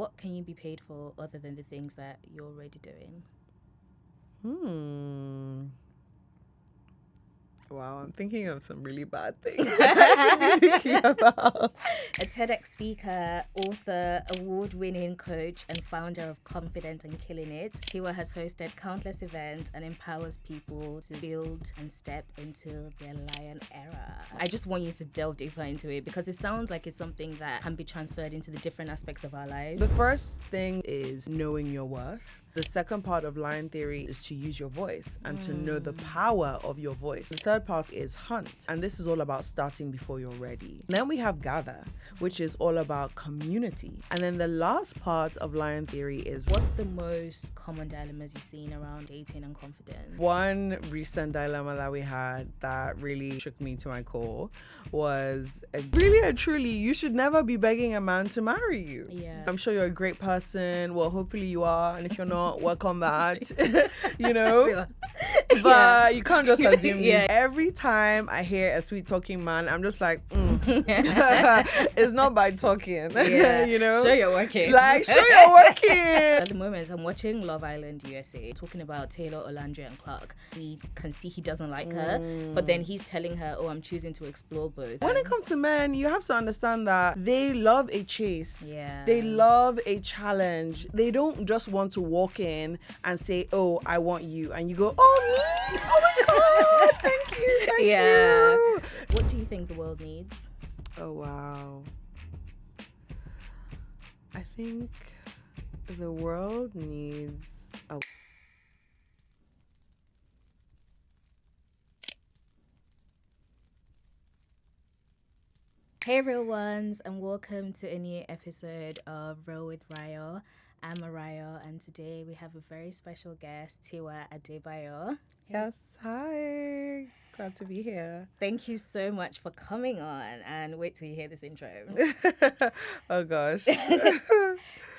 what can you be paid for other than the things that you're already doing? Wow, I'm thinking of some really bad things I should be thinking about. A TEDx speaker, author, award-winning coach, and founder of Confident and Killing It, Tiwa has hosted countless events and empowers people to build and step into their lion era. I just want you to delve deeper into it because it sounds like it's something that can be transferred into the different aspects of our lives. The first thing is knowing your worth. The second part of lion theory is to use your voice and to know the power of your voice. The third part is hunt, and this is all about starting before you're ready. Then we have gather, which is all about community. And then the last part of lion theory is What's the most common dilemmas you've seen around dating and confidence? one recent dilemma that we had that really shook me to my core was really and truly, you should never be begging a man to marry you. Yeah. I'm sure you're a great person. Well, hopefully you are. And if you're not, work on that. You know? But you can't just assume this. Every time I hear a sweet talking man, I'm just like, it's not by talking. You know? Show you're working. Like, show you're working. At the moment, I'm watching Love Island USA, talking about Taylor, Olandria, and Clark. We can see he doesn't like her, but then he's telling her, oh, I'm choosing to explore both. When it comes to men, you have to understand that they love a chase. Yeah. They love a challenge. They don't just want to walk in and say, oh, I want you. And you go, oh, me? Oh my God. Thank you. Thank you. What do you think the world needs? Oh, wow. I think the world needs a... Hey real ones, and welcome to a new episode of Rayo with Rayo. I'm Rayo, and today we have a very special guest, Tiwa Adebayo. Yes, hi. Glad to be here. Thank you so much for coming on, and wait till you hear this intro. Oh gosh.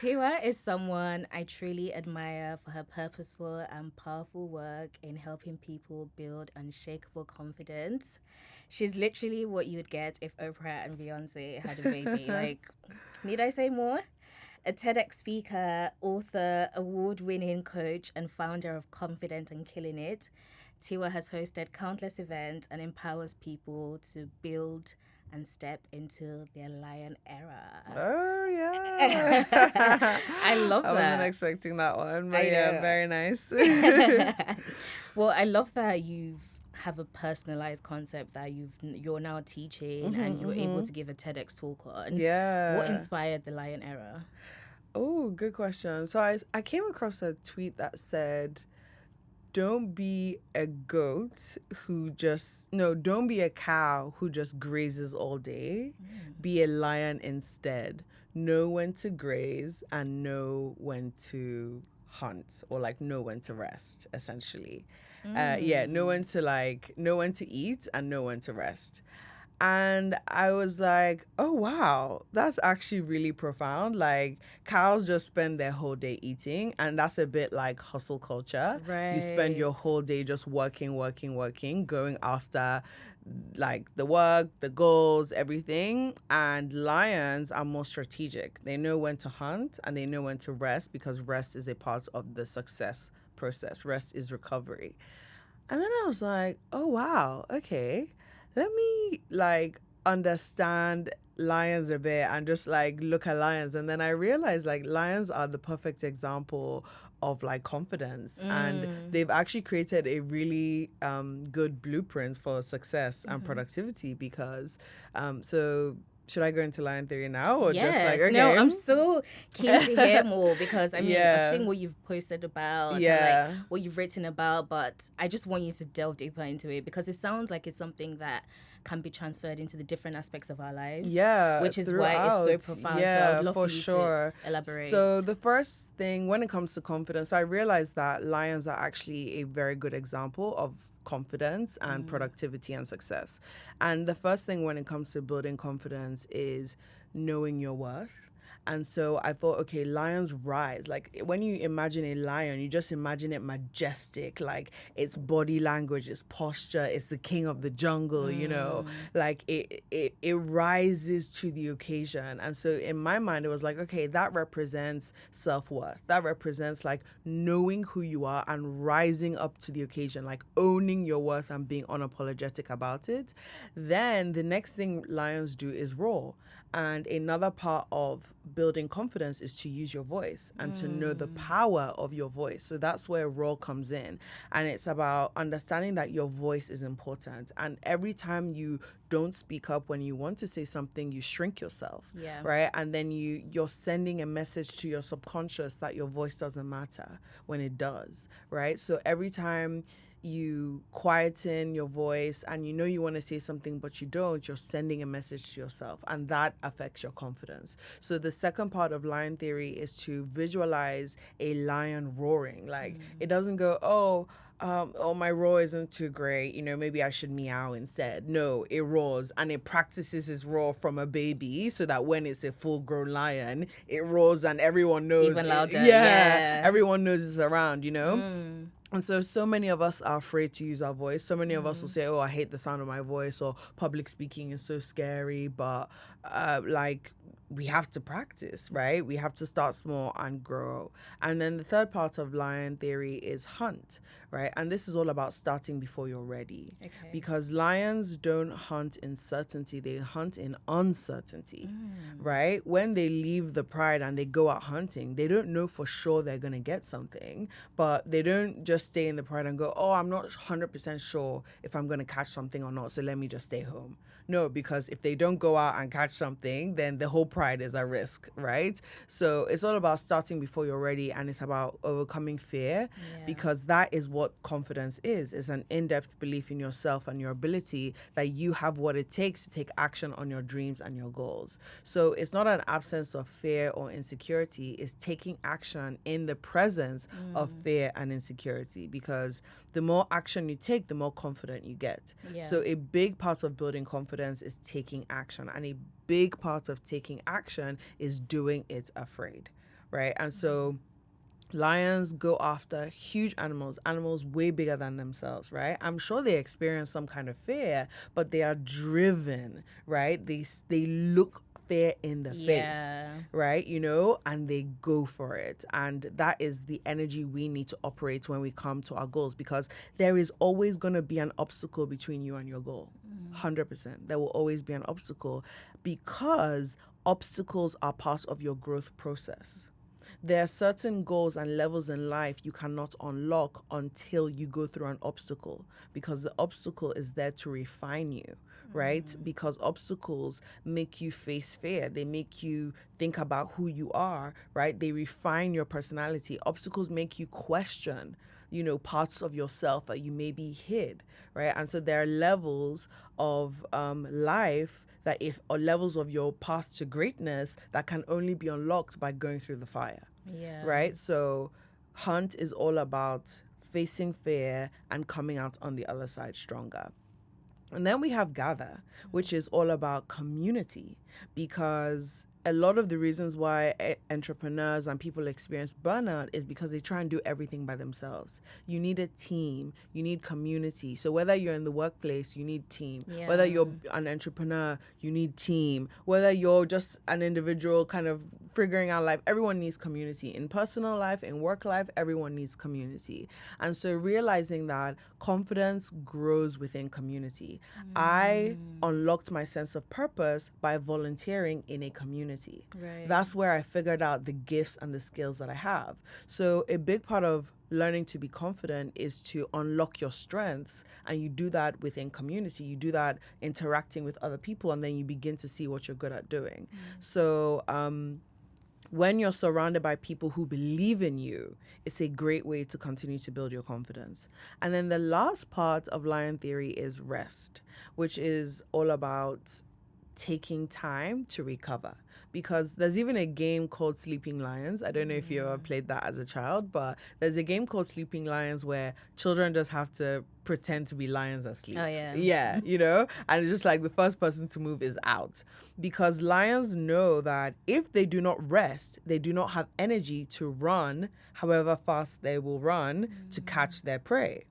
Tiwa is someone I truly admire for her purposeful and powerful work in helping people build unshakable confidence. She's literally what you would get if Oprah and Beyonce had a baby. Like, need I say more? A TEDx speaker, author, award-winning coach, and founder of Confident and Killing It, Tiwa has hosted countless events and empowers people to build and step into their lion era. Oh, yeah. I love that. I wasn't expecting that one, but yeah, very nice. Well, I love that you have a personalized concept that you're now teaching and you're able to give a TEDx talk on. Yeah. What inspired the lion era? Oh, good question. So I came across a tweet that said, don't be a goat don't be a cow who just grazes all day. Be a lion instead. Know when to graze and know when to hunt, or like know when to rest, essentially. Know when to eat and know when to rest. And I was like, oh, wow, that's actually really profound. Like, cows just spend their whole day eating, and that's a bit like hustle culture. Right. You spend your whole day just working, going after like the work, the goals, everything. And lions are more strategic. They know when to hunt and they know when to rest, because rest is a part of the success process. Rest is recovery. And then I was like, oh, wow, okay. Let me like understand lions a bit and just like look at lions. And then I realized like lions are the perfect example of like confidence, and they've actually created a really good blueprint for success and productivity, because so should I go into lion theory now, or just like, okay? No, I'm so keen to hear more, because I mean, I've seen what you've posted about, and like what you've written about, but I just want you to delve deeper into it, because it sounds like it's something that can be transferred into the different aspects of our lives. Yeah, which is why it's so profound. Yeah, so I'd love for you sure. to elaborate. So the first thing when it comes to confidence, I realized that lions are actually a very good example of confidence and productivity and success. And the first thing when it comes to building confidence is knowing your worth. And so I thought, okay, lions rise. Like when you imagine a lion, you just imagine it majestic, like its body language, its posture, it's the king of the jungle, like it rises to the occasion. And so in my mind, it was like, okay, that represents self-worth. That represents like knowing who you are and rising up to the occasion, like owning your worth and being unapologetic about it. Then the next thing lions do is roar. And another part of building confidence is to use your voice and to know the power of your voice. So that's where roar comes in. And it's about understanding that your voice is important. And every time you don't speak up when you want to say something, you shrink yourself. Yeah. Right? And then you're sending a message to your subconscious that your voice doesn't matter when it does. Right? So every time you quieten your voice and you want to say something but you don't, you're sending a message to yourself, and that affects your confidence. So the second part of lion theory is to visualize a lion roaring. Like it doesn't go, oh, my roar isn't too great, maybe I should meow instead. No, it roars, and it practices its roar from a baby so that when it's a full-grown lion, it roars and everyone knows. Even louder. Everyone knows it's around, And so many of us are afraid to use our voice. So many of us will say, oh, I hate the sound of my voice, or public speaking is so scary. But we have to practice, right? We have to start small and grow. And then the third part of lion theory is hunt, right? And this is all about starting before you're ready. Okay. Because lions don't hunt in certainty, they hunt in uncertainty, right? When they leave the pride and they go out hunting, they don't know for sure they're going to get something, but they don't just stay in the pride and go, oh, I'm not 100% sure if I'm going to catch something or not, so let me just stay home. No, because if they don't go out and catch something, then the whole pride is at risk, right? So it's all about starting before you're ready, and it's about overcoming fear, because that is what confidence is. It's an in-depth belief in yourself and your ability that you have what it takes to take action on your dreams and your goals. So it's not an absence of fear or insecurity, it's taking action in the presence of fear and insecurity, because the more action you take, the more confident you get. So a big part of building confidence is taking action, and a big part of taking action is doing it afraid, right? And so lions go after huge animals way bigger than themselves, right? I'm sure they experience some kind of fear, but they are driven, right? They look fear in the face, right? And they go for it. And that is the energy we need to operate when we come to our goals, because there is always going to be an obstacle between you and your goal. 100%. There will always be an obstacle, because obstacles are part of your growth process. There are certain goals and levels in life you cannot unlock until you go through an obstacle, because the obstacle is there to refine you, right? Because obstacles make you face fear. They make you think about who you are, right? They refine your personality. Obstacles make you question, parts of yourself that you maybe hid, right? And so there are levels of life or levels of your path to greatness that can only be unlocked by going through the fire. Right? So hunt is all about facing fear and coming out on the other side stronger. And then we have gather, which is all about community, because a lot of the reasons why entrepreneurs and people experience burnout is because they try and do everything by themselves. You need a team, you need community. So whether you're in the workplace, you need team. Whether you're an entrepreneur, you need team. Whether you're just an individual kind of figuring out life, everyone needs community. In personal life, in work life, everyone needs community. And so realizing that confidence grows within community. I unlocked my sense of purpose by volunteering in a community. Right. That's where I figured out the gifts and the skills that I have. So a big part of learning to be confident is to unlock your strengths, and you do that within community. You do that interacting with other people, and then you begin to see what you're good at doing. So when you're surrounded by people who believe in you, it's a great way to continue to build your confidence. And then the last part of lion theory is rest, which is all about taking time to recover. Because there's even a game called Sleeping Lions. I don't know if you ever played that as a child, but there's a game called Sleeping Lions where children just have to pretend to be lions asleep. Oh, yeah. Yeah, you know? And it's just like the first person to move is out. Because lions know that if they do not rest, they do not have energy to run however fast they will run to catch their prey.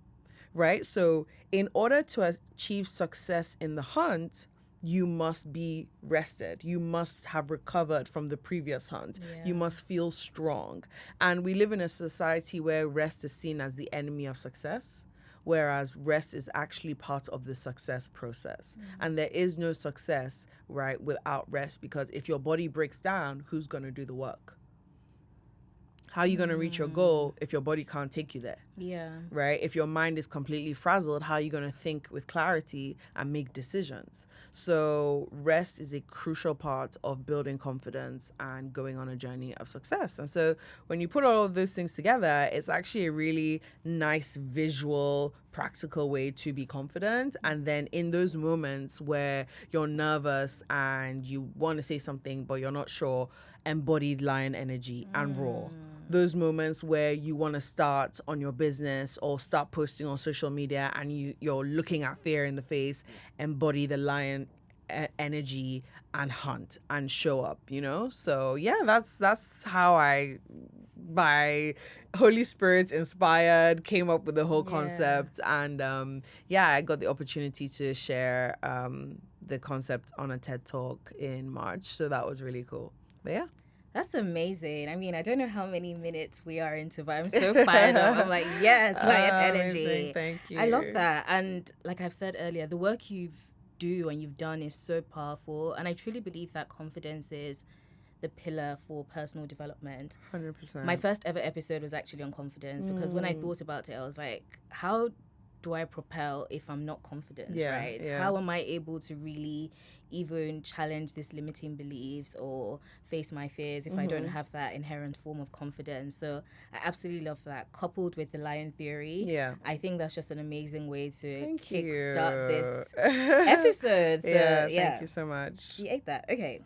Right? So in order to achieve success in the hunt, you must be rested. You must have recovered from the previous hunt. Yeah. You must feel strong. And we live in a society where rest is seen as the enemy of success, whereas rest is actually part of the success process. And there is no success, right, without rest, because if your body breaks down, who's going to do the work? How are you going to reach your goal if your body can't take you there? Yeah. Right? If your mind is completely frazzled, how are you going to think with clarity and make decisions? So rest is a crucial part of building confidence and going on a journey of success. And so when you put all of those things together, it's actually a really nice visual, practical way to be confident. And then in those moments where you're nervous and you want to say something but you're not sure, embodied lion energy and roar. Those moments where you want to start on your business or start posting on social media and you're looking at fear in the face, embody the lion energy and hunt and show up, you know? So yeah, that's how I, by Holy Spirit inspired, came up with the whole concept. And I got the opportunity to share the concept on a TED Talk in March. So that was really cool. But yeah. That's amazing. I mean, I don't know how many minutes we are into, but I'm so fired up. I'm like, yes, lion energy. Amazing. Thank you. I love that. And like I've said earlier, the work you do and you've done is so powerful. And I truly believe that confidence is the pillar for personal development. 100%. My first ever episode was actually on confidence because when I thought about it, I was like, how do I propel if I'm not confident, right? Yeah. How am I able to really even challenge these limiting beliefs or face my fears if I don't have that inherent form of confidence? So I absolutely love that. Coupled with the lion theory, I think that's just an amazing way to kickstart this episode. So, thank you so much. You ate that. Okay.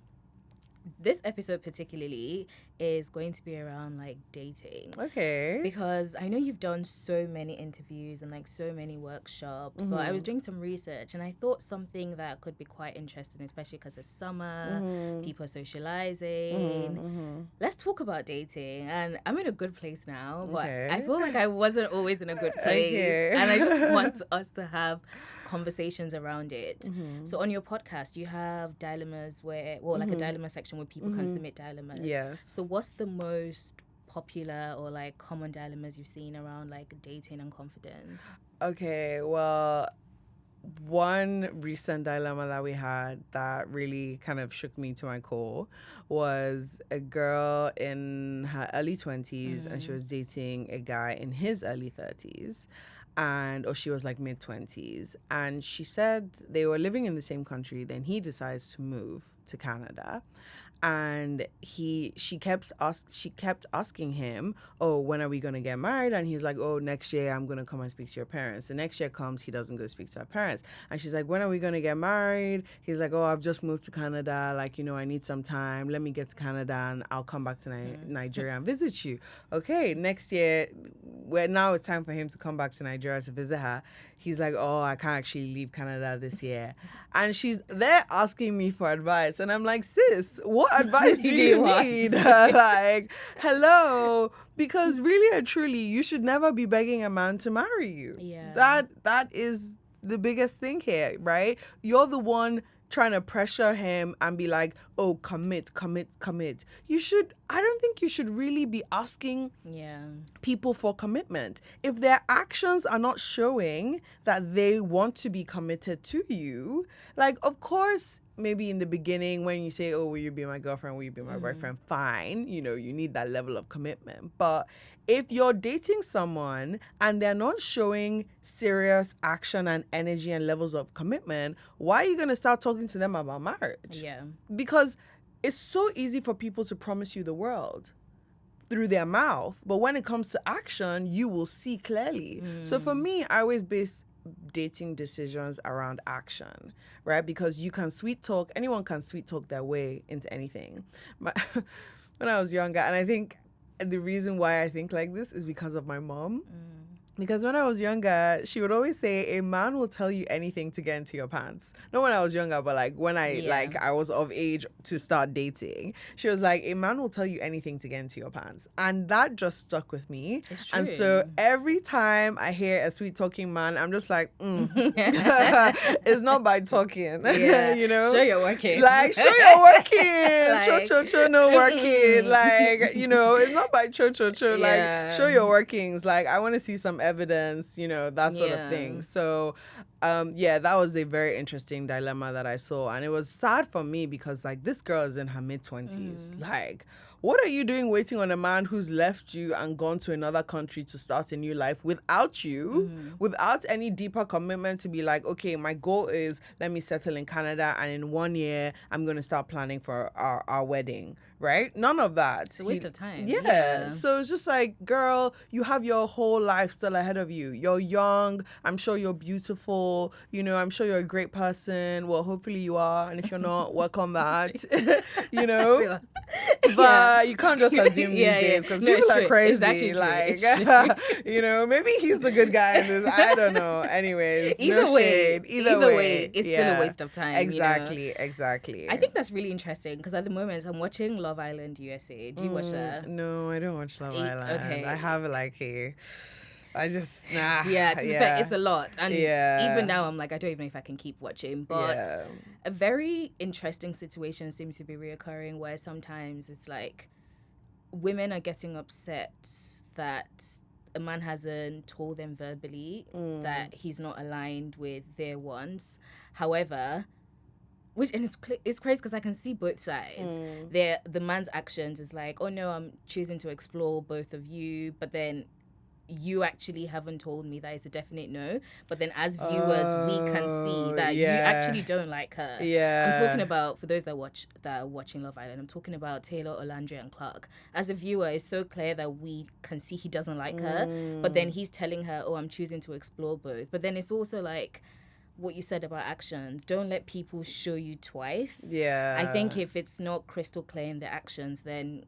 This episode particularly is going to be around like dating. Okay. Because I know you've done so many interviews and like so many workshops, but I was doing some research and I thought something that could be quite interesting, especially because it's summer, people are socializing. Let's talk about dating. And I'm in a good place now, but I feel like I wasn't always in a good place. And I just want us to have conversations around it. So on your podcast, you have dilemmas like a dilemma section where people can submit dilemmas. Yes. So what's the most popular or like common dilemmas you've seen around like dating and confidence? Okay, well, one recent dilemma that we had that really kind of shook me to my core was a girl in her early 20s and she was dating a guy in his early 30s. Or she was like mid-20s. And she said they were living in the same country. Then he decides to move to Canada. And she kept asking him, oh, when are we going to get married? And he's like, oh, next year I'm going to come and speak to your parents. The next year comes, he doesn't go speak to her parents. And she's like, when are we going to get married? He's like, oh, I've just moved to Canada. Like, I need some time. Let me get to Canada and I'll come back to Nigeria and visit you. Okay, next year, now it's time for him to come back to Nigeria to visit her. He's like, oh, I can't actually leave Canada this year. And she's there asking me for advice. And I'm like, sis, what advice do you need? Like, hello. Because really and truly, you should never be begging a man to marry you. Yeah. That is the biggest thing here, right? You're the one trying to pressure him and be like, oh, commit. I don't think you should really be asking people for commitment. If their actions are not showing that they want to be committed to you, like, of course, maybe in the beginning when you say, oh, will you be my girlfriend? Will you be my boyfriend? Fine. You need that level of commitment. But if you're dating someone and they're not showing serious action and energy and levels of commitment, why are you going to start talking to them about marriage? Yeah. Because it's so easy for people to promise you the world through their mouth. But when it comes to action, you will see clearly. So for me, I always base dating decisions around action, right? Because you can sweet talk, anyone can sweet talk their way into anything. But when I was younger, and I think the reason why I think like this is because of my mom. Because when I was younger, she would always say, a man will tell you anything to get into your pants. Not when I was younger, but like when I was of age to start dating. She was like, a man will tell you anything to get into your pants. And that just stuck with me. It's true. And so every time I hear a sweet talking man, I'm just like, it's not by talking. Yeah. You know? Show you're working. Like, show you're working. Like, cho, no working. Like, you know, it's not by cho. Like, show your workings. Like, I want to see some evidence, you know, that sort of thing. So, that was a very interesting dilemma that I saw. And it was sad for me because, like, this girl is in her mid-20s. Like, what are you doing waiting on a man who's left you and gone to another country to start a new life without you, without any deeper commitment to be like, okay, my goal is let me settle in Canada and in 1 year I'm going to start planning for our wedding, right? None of that. It's a waste of time. Yeah. So it's just like, girl, you have your whole life still ahead of you. You're young. I'm sure you're beautiful. You know, I'm sure you're a great person. Well, hopefully you are. And if you're not, work on that. You know? But you can't just assume these days because people are crazy. Like, you know, maybe he's the good guy in this. I don't know. Anyways, either way, it's still a waste of time. Exactly, you know? Exactly. I think that's really interesting because at the moment I'm watching Love Island USA. Do you watch that? No, I don't watch Love Island. Okay. I have I just Yeah, to be fair, it's a lot. And even now I'm like, I don't even know if I can keep watching. But a very interesting situation seems to be reoccurring where sometimes it's like women are getting upset that a man hasn't told them verbally that he's not aligned with their wants. However, it's crazy because I can see both sides. The man's actions is like, oh no, I'm choosing to explore both of you, but then you actually haven't told me that it's a definite no. But then as viewers, we can see that you actually don't like her. Yeah. I'm talking about, for those that are watching Love Island, I'm talking about Taylor, Olandria, and Clark. As a viewer, it's so clear that we can see he doesn't like her. But then he's telling her, oh, I'm choosing to explore both. But then it's also like what you said about actions. Don't let people show you twice. Yeah. I think if it's not crystal clear in the actions, then...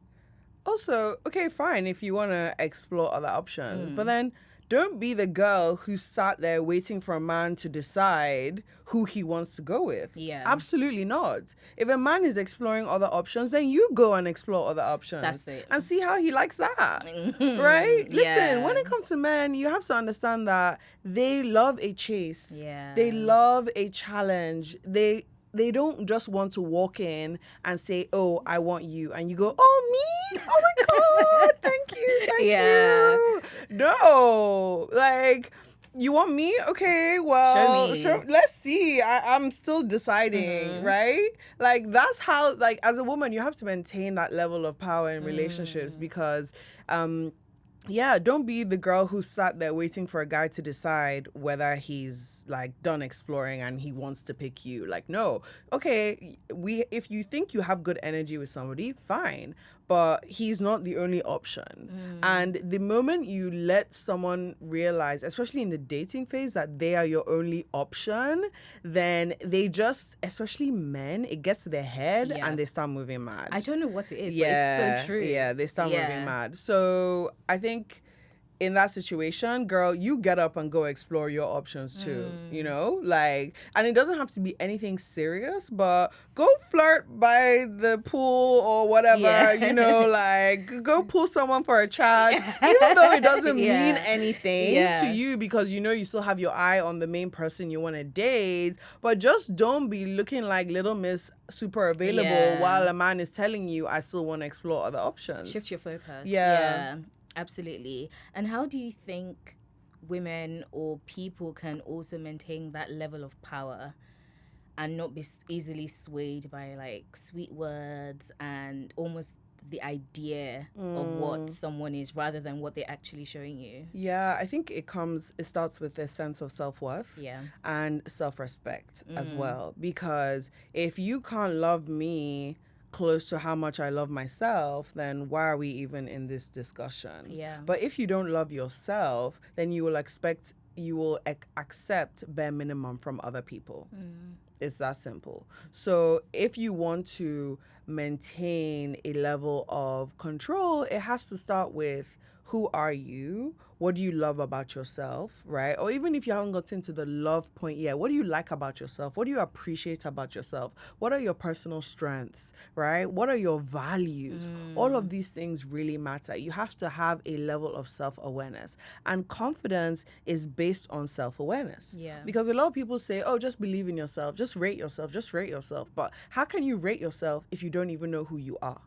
Also, okay, fine if you want to explore other options, but then don't be the girl who sat there waiting for a man to decide who he wants to go with. Yeah. Absolutely not. If a man is exploring other options, then you go and explore other options. That's it. And see how he likes that. Right? Listen, when it comes to men, you have to understand that they love a chase. Yeah. They love a challenge. They don't just want to walk in and say, oh, I want you. And you go, oh, me? Oh, my God. Thank you. No. Like, you want me? Okay, well, show me. Let's see. I'm still deciding, right? Like, that's how, like, as a woman, you have to maintain that level of power in relationships because... don't be the girl who sat there waiting for a guy to decide whether he's like done exploring and he wants to pick you. Like, no. Okay, if you think you have good energy with somebody, fine. But he's not the only option. And the moment you let someone realize, especially in the dating phase, that they are your only option, then they just, especially men, it gets to their head and they start moving mad. I don't know what it is, but it's so true. Yeah, they start moving mad. So I think in that situation, girl, you get up and go explore your options too, you know? Like, and it doesn't have to be anything serious, but go flirt by the pool or whatever, you know, like, go pull someone for a chat, even though it doesn't mean anything to you because you know you still have your eye on the main person you want to date, but just don't be looking like Little Miss super available while a man is telling you, I still want to explore other options. Shift your focus. Yeah. Absolutely. And how do you think women or people can also maintain that level of power and not be easily swayed by like sweet words and almost the idea of what someone is rather than what they're actually showing you? Yeah, I think it starts with a sense of self-worth and self-respect as well. Because if you can't love me close to how much I love myself, then why are we even in this discussion? Yeah. But if you don't love yourself, then you will expect you will accept bare minimum from other people. It's that simple. So if you want to maintain a level of control, it has to start with, who are you? What do you love about yourself, right? Or even if you haven't gotten to the love point yet, what do you like about yourself? What do you appreciate about yourself? What are your personal strengths, right? What are your values? All of these things really matter. You have to have a level of self-awareness. And confidence is based on self-awareness. Yeah. Because a lot of people say, oh, just believe in yourself, just rate yourself, just rate yourself. But how can you rate yourself if you don't even know who you are?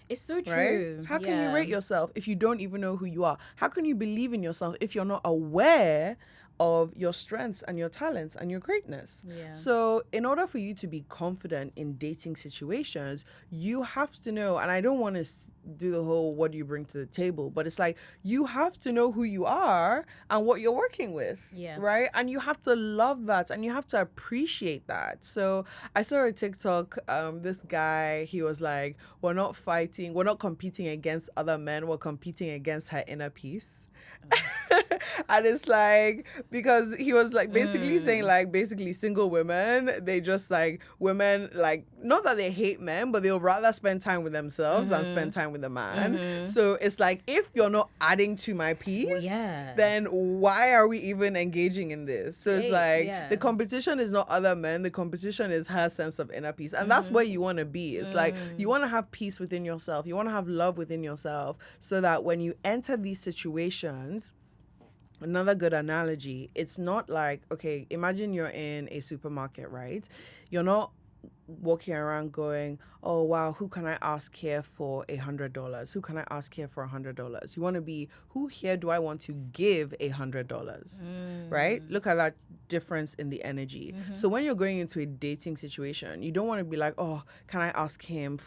It's so Right? true. How can you rate yourself if you don't even know who you are? How can you believe in yourself if you're not aware of your strengths and your talents and your greatness? Yeah. So in order for you to be confident in dating situations, you have to know, and I don't want to do the whole what do you bring to the table, but it's like you have to know who you are and what you're working with. Yeah. Right? And you have to love that and you have to appreciate that. So I saw a TikTok, this guy, he was like, we're not competing against other men, we're competing against her inner peace. And it's like, because he was like basically saying like basically single women, they just like women, like not that they hate men, but they'll rather spend time with themselves than spend time with a man. So it's like, if you're not adding to my peace, then why are we even engaging in this? So it's like the competition is not other men, the competition is her sense of inner peace. And that's where you want to be. It's like you want to have peace within yourself, you want to have love within yourself, so that when you enter these situations, another good analogy, it's not like, okay, imagine you're in a supermarket, right? You're not walking around going, oh wow, who can I ask here for $100? Who can I ask here for $100? You want to be, who here do I want to give $100? Right? Look at that difference in the energy. So when you're going into a dating situation, you don't want to be like, oh, can I ask him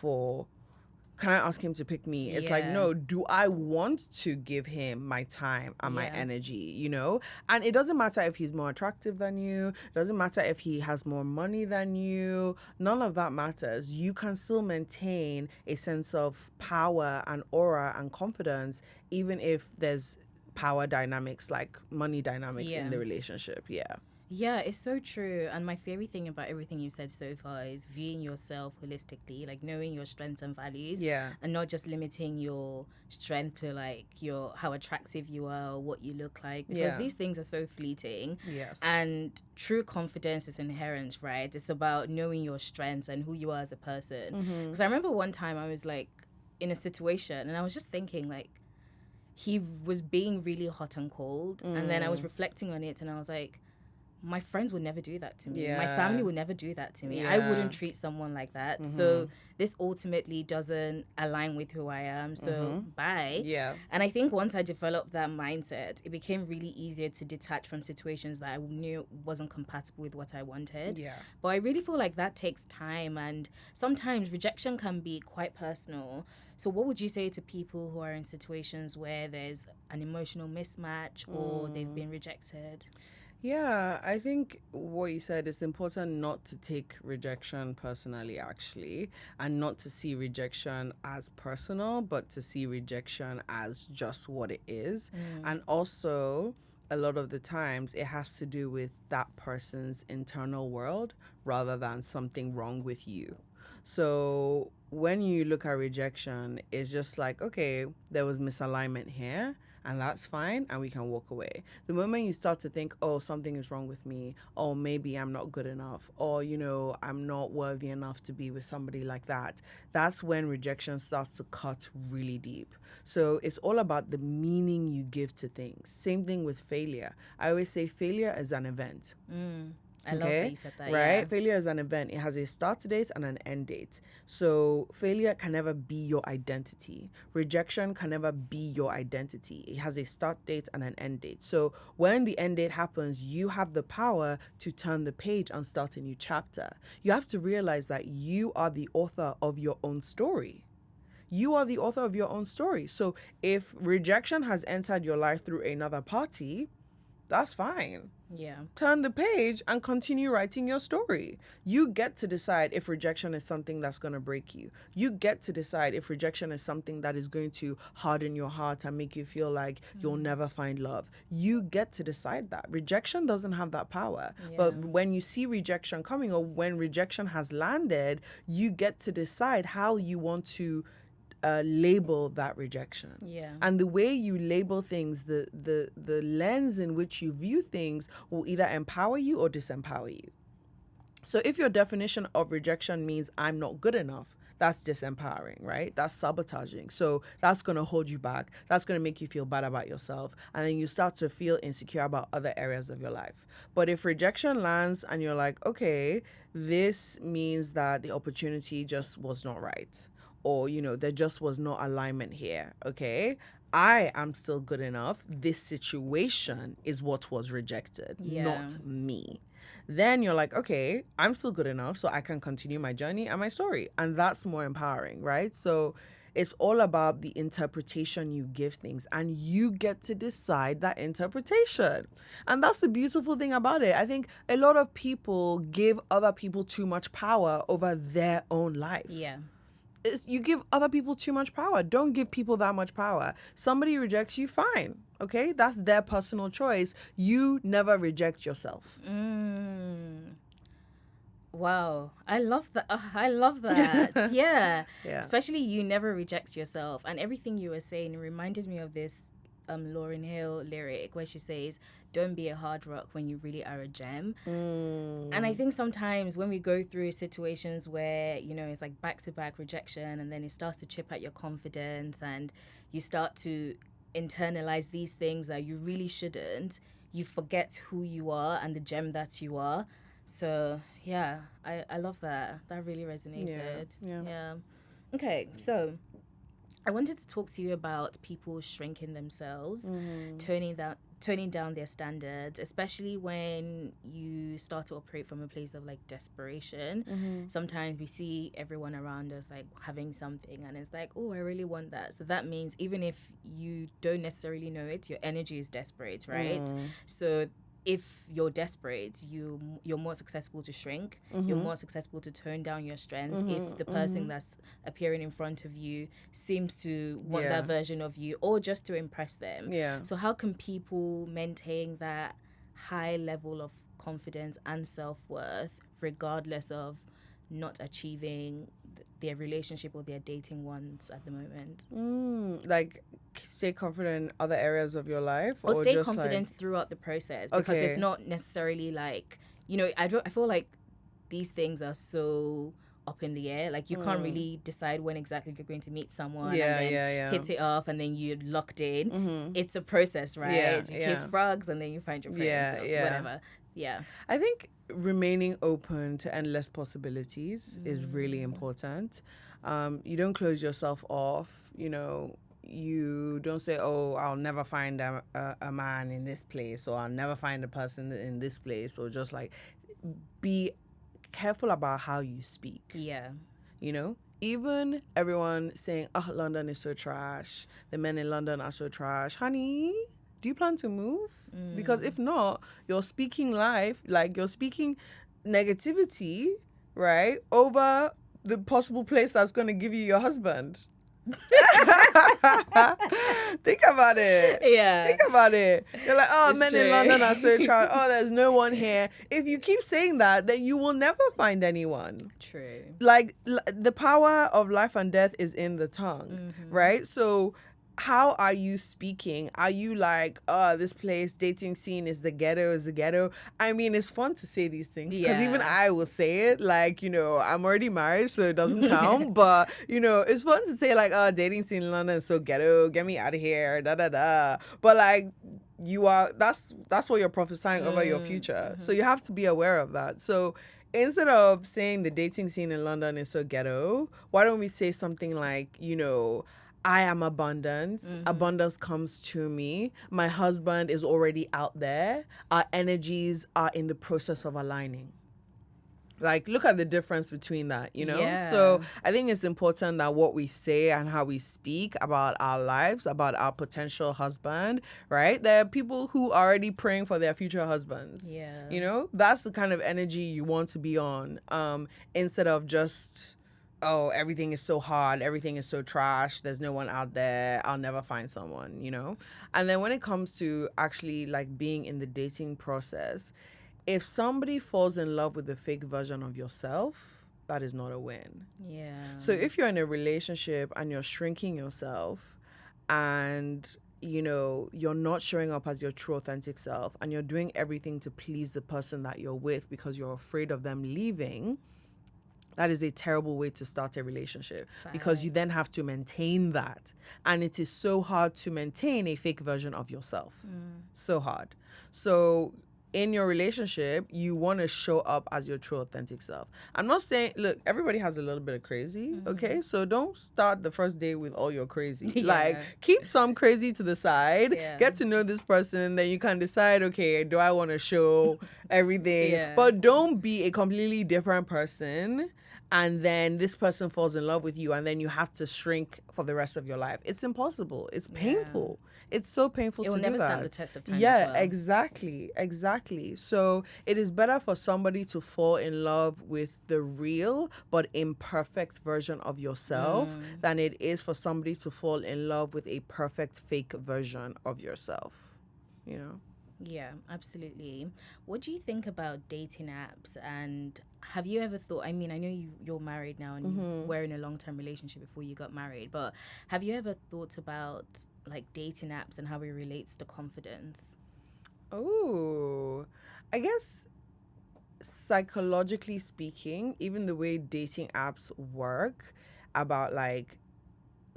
to pick me? It's like, no, do I want to give him my time and my energy, you know? And it doesn't matter if he's more attractive than you. It doesn't matter if he has more money than you. None of that matters. You can still maintain a sense of power and aura and confidence, even if there's power dynamics, like money dynamics in the relationship. Yeah, it's so true. And my favorite thing about everything you've said so far is viewing yourself holistically, like knowing your strengths and values. And not just limiting your strength to like how attractive you are or what you look like. Because these things are so fleeting. And true confidence is inherent, right? It's about knowing your strengths and who you are as a person. Because I remember one time I was like in a situation and I was just thinking like, he was being really hot and cold. And then I was reflecting on it and I was like, my friends would never do that to me. My family would never do that to me. I wouldn't treat someone like that. So this ultimately doesn't align with who I am. So bye. And I think once I developed that mindset, it became really easier to detach from situations that I knew wasn't compatible with what I wanted. But I really feel like that takes time. And sometimes rejection can be quite personal. So what would you say to people who are in situations where there's an emotional mismatch or they've been rejected? Yeah, I think what you said is important, not to take rejection personally, actually, and not to see rejection as personal, but to see rejection as just what it is. And also, a lot of the times, it has to do with that person's internal world rather than something wrong with you. So when you look at rejection, it's just like, okay, there was misalignment here, and that's fine, and we can walk away. The moment you start to think, oh, something is wrong with me, or maybe I'm not good enough, or, you know, I'm not worthy enough to be with somebody like that, that's when rejection starts to cut really deep. So it's all about the meaning you give to things. Same thing with failure. I always say failure is an event. I love that you said that. Right? Failure is an event. It has a start date and an end date. So failure can never be your identity. Rejection can never be your identity. It has a start date and an end date. So when the end date happens, you have the power to turn the page and start a new chapter. You have to realize that you are the author of your own story. You are the author of your own story. So if rejection has entered your life through another party, that's fine. Yeah. Turn the page and continue writing your story. You get to decide if rejection is something that's going to break you. You get to decide if rejection is something that is going to harden your heart and make you feel like you'll never find love. You get to decide that. Rejection doesn't have that power. Yeah. But when you see rejection coming, or when rejection has landed, you get to decide how you want to label that rejection. Yeah. And the way you label things, the lens in which you view things will either empower you or disempower you. So if your definition of rejection means I'm not good enough, that's disempowering, right? That's sabotaging. So that's going to hold you back. That's going to make you feel bad about yourself. And then you start to feel insecure about other areas of your life. But if rejection lands and you're like, okay, this means that the opportunity just was not right, or, you know, there just was no alignment here, okay? I am still good enough. This situation is what was rejected, not me. Then you're like, okay, I'm still good enough, so I can continue my journey and my story. And that's more empowering, right? So it's all about the interpretation you give things, and you get to decide that interpretation. And that's the beautiful thing about it. I think a lot of people give other people too much power over their own life. Yeah. You give other people too much power. Don't give people that much power. Somebody rejects you, fine. Okay? That's their personal choice. You never reject yourself. Wow. I love that. I love that. Yeah. Yeah. Especially you never reject yourself. And everything you were saying reminded me of this Lauryn Hill lyric where she says, don't be a hard rock when you really are a gem. And I think sometimes when we go through situations where, you know, it's like back-to-back rejection, and then it starts to chip at your confidence and you start to internalize these things that you really shouldn't, you forget who you are and the gem that you are. So, yeah, I love that. That really resonated. Yeah. Okay, so I wanted to talk to you about people shrinking themselves, toning down their standards, especially when you start to operate from a place of like desperation. Sometimes we see everyone around us like having something, and it's like, oh, I really want that. So that means even if you don't necessarily know it, your energy is desperate, right? So if you're desperate, you're more successful to shrink. You're more successful to tone down your strengths if the person that's appearing in front of you seems to want that version of you, or just to impress them. So how can people maintain that high level of confidence and self-worth regardless of not achieving their relationship or their dating ones at the moment? Like stay confident in other areas of your life, or stay just confident like throughout the process, because it's not necessarily like, you know, I feel like these things are so up in the air. Like you can't really decide when exactly you're going to meet someone and then hit it off and then you're locked in. It's a process, right? You kiss frogs and then you find your prince or whatever. I think remaining open to endless possibilities is really important. You don't close yourself off, you know. You don't say, oh, I'll never find a man in this place, or I'll never find a person in this place, or just like be careful about how you speak. You know, even everyone saying, oh, London is so trash, the men in London are so trash. Honey, do you plan to move? Because if not, you're speaking life, like you're speaking negativity, right, over the possible place that's going to give you your husband. Think about it. Think about it. You're like, oh, men in London are so trash. Oh, there's no one here. If you keep saying that, then you will never find anyone. True. Like the power of life and death is in the tongue, right? So how are you speaking? Are you like, oh, this place, dating scene is the ghetto? I mean, it's fun to say these things because even I will say it. Like, you know, I'm already married, so it doesn't count. But, you know, it's fun to say like, oh, dating scene in London is so ghetto. Get me out of here, da da da. But like, that's what you're prophesying over your future. So you have to be aware of that. So instead of saying the dating scene in London is so ghetto, why don't we say something like, you know, I am abundance. Abundance comes to me. My husband is already out there. Our energies are in the process of aligning. Like, look at the difference between that, you know? Yeah. So I think it's important that what we say and how we speak about our lives, about our potential husband, right? There are people who are already praying for their future husbands. Yeah. You know, that's the kind of energy you want to be on, instead of just, oh, everything is so hard, everything is so trash, there's no one out there, I'll never find someone, you know? And then when it comes to actually like being in the dating process, if somebody falls in love with the fake version of yourself, that is not a win. Yeah. So if you're in a relationship and you're shrinking yourself and you know you're not showing up as your true authentic self and you're doing everything to please the person that you're with because you're afraid of them leaving, that is a terrible way to start a relationship because you then Facts. have to maintain that. And it is so hard to maintain a fake version of yourself. So hard. So in your relationship, you want to show up as your true authentic self. I'm not saying, look, everybody has a little bit of crazy, okay? So don't start the first day with all your crazy. Yeah. Like, keep some crazy to the side, Yeah. get to know this person, then you can decide, okay, do I want to show everything? Yeah. But don't be a completely different person and then this person falls in love with you and then you have to shrink for the rest of your life. It's impossible. It's painful. It's so painful It to will do never that. stand the test of time. Yeah, as well. exactly. So it is better for somebody to fall in love with the real but imperfect version of yourself than it is for somebody to fall in love with a perfect fake version of yourself. You know? Yeah, absolutely. What do you think about dating apps? And have you ever thought, I mean, I know you're married now and you were in a long-term relationship before you got married, but have you ever thought about like dating apps and how it relates to confidence? Oh, I guess psychologically speaking, even the way dating apps work about like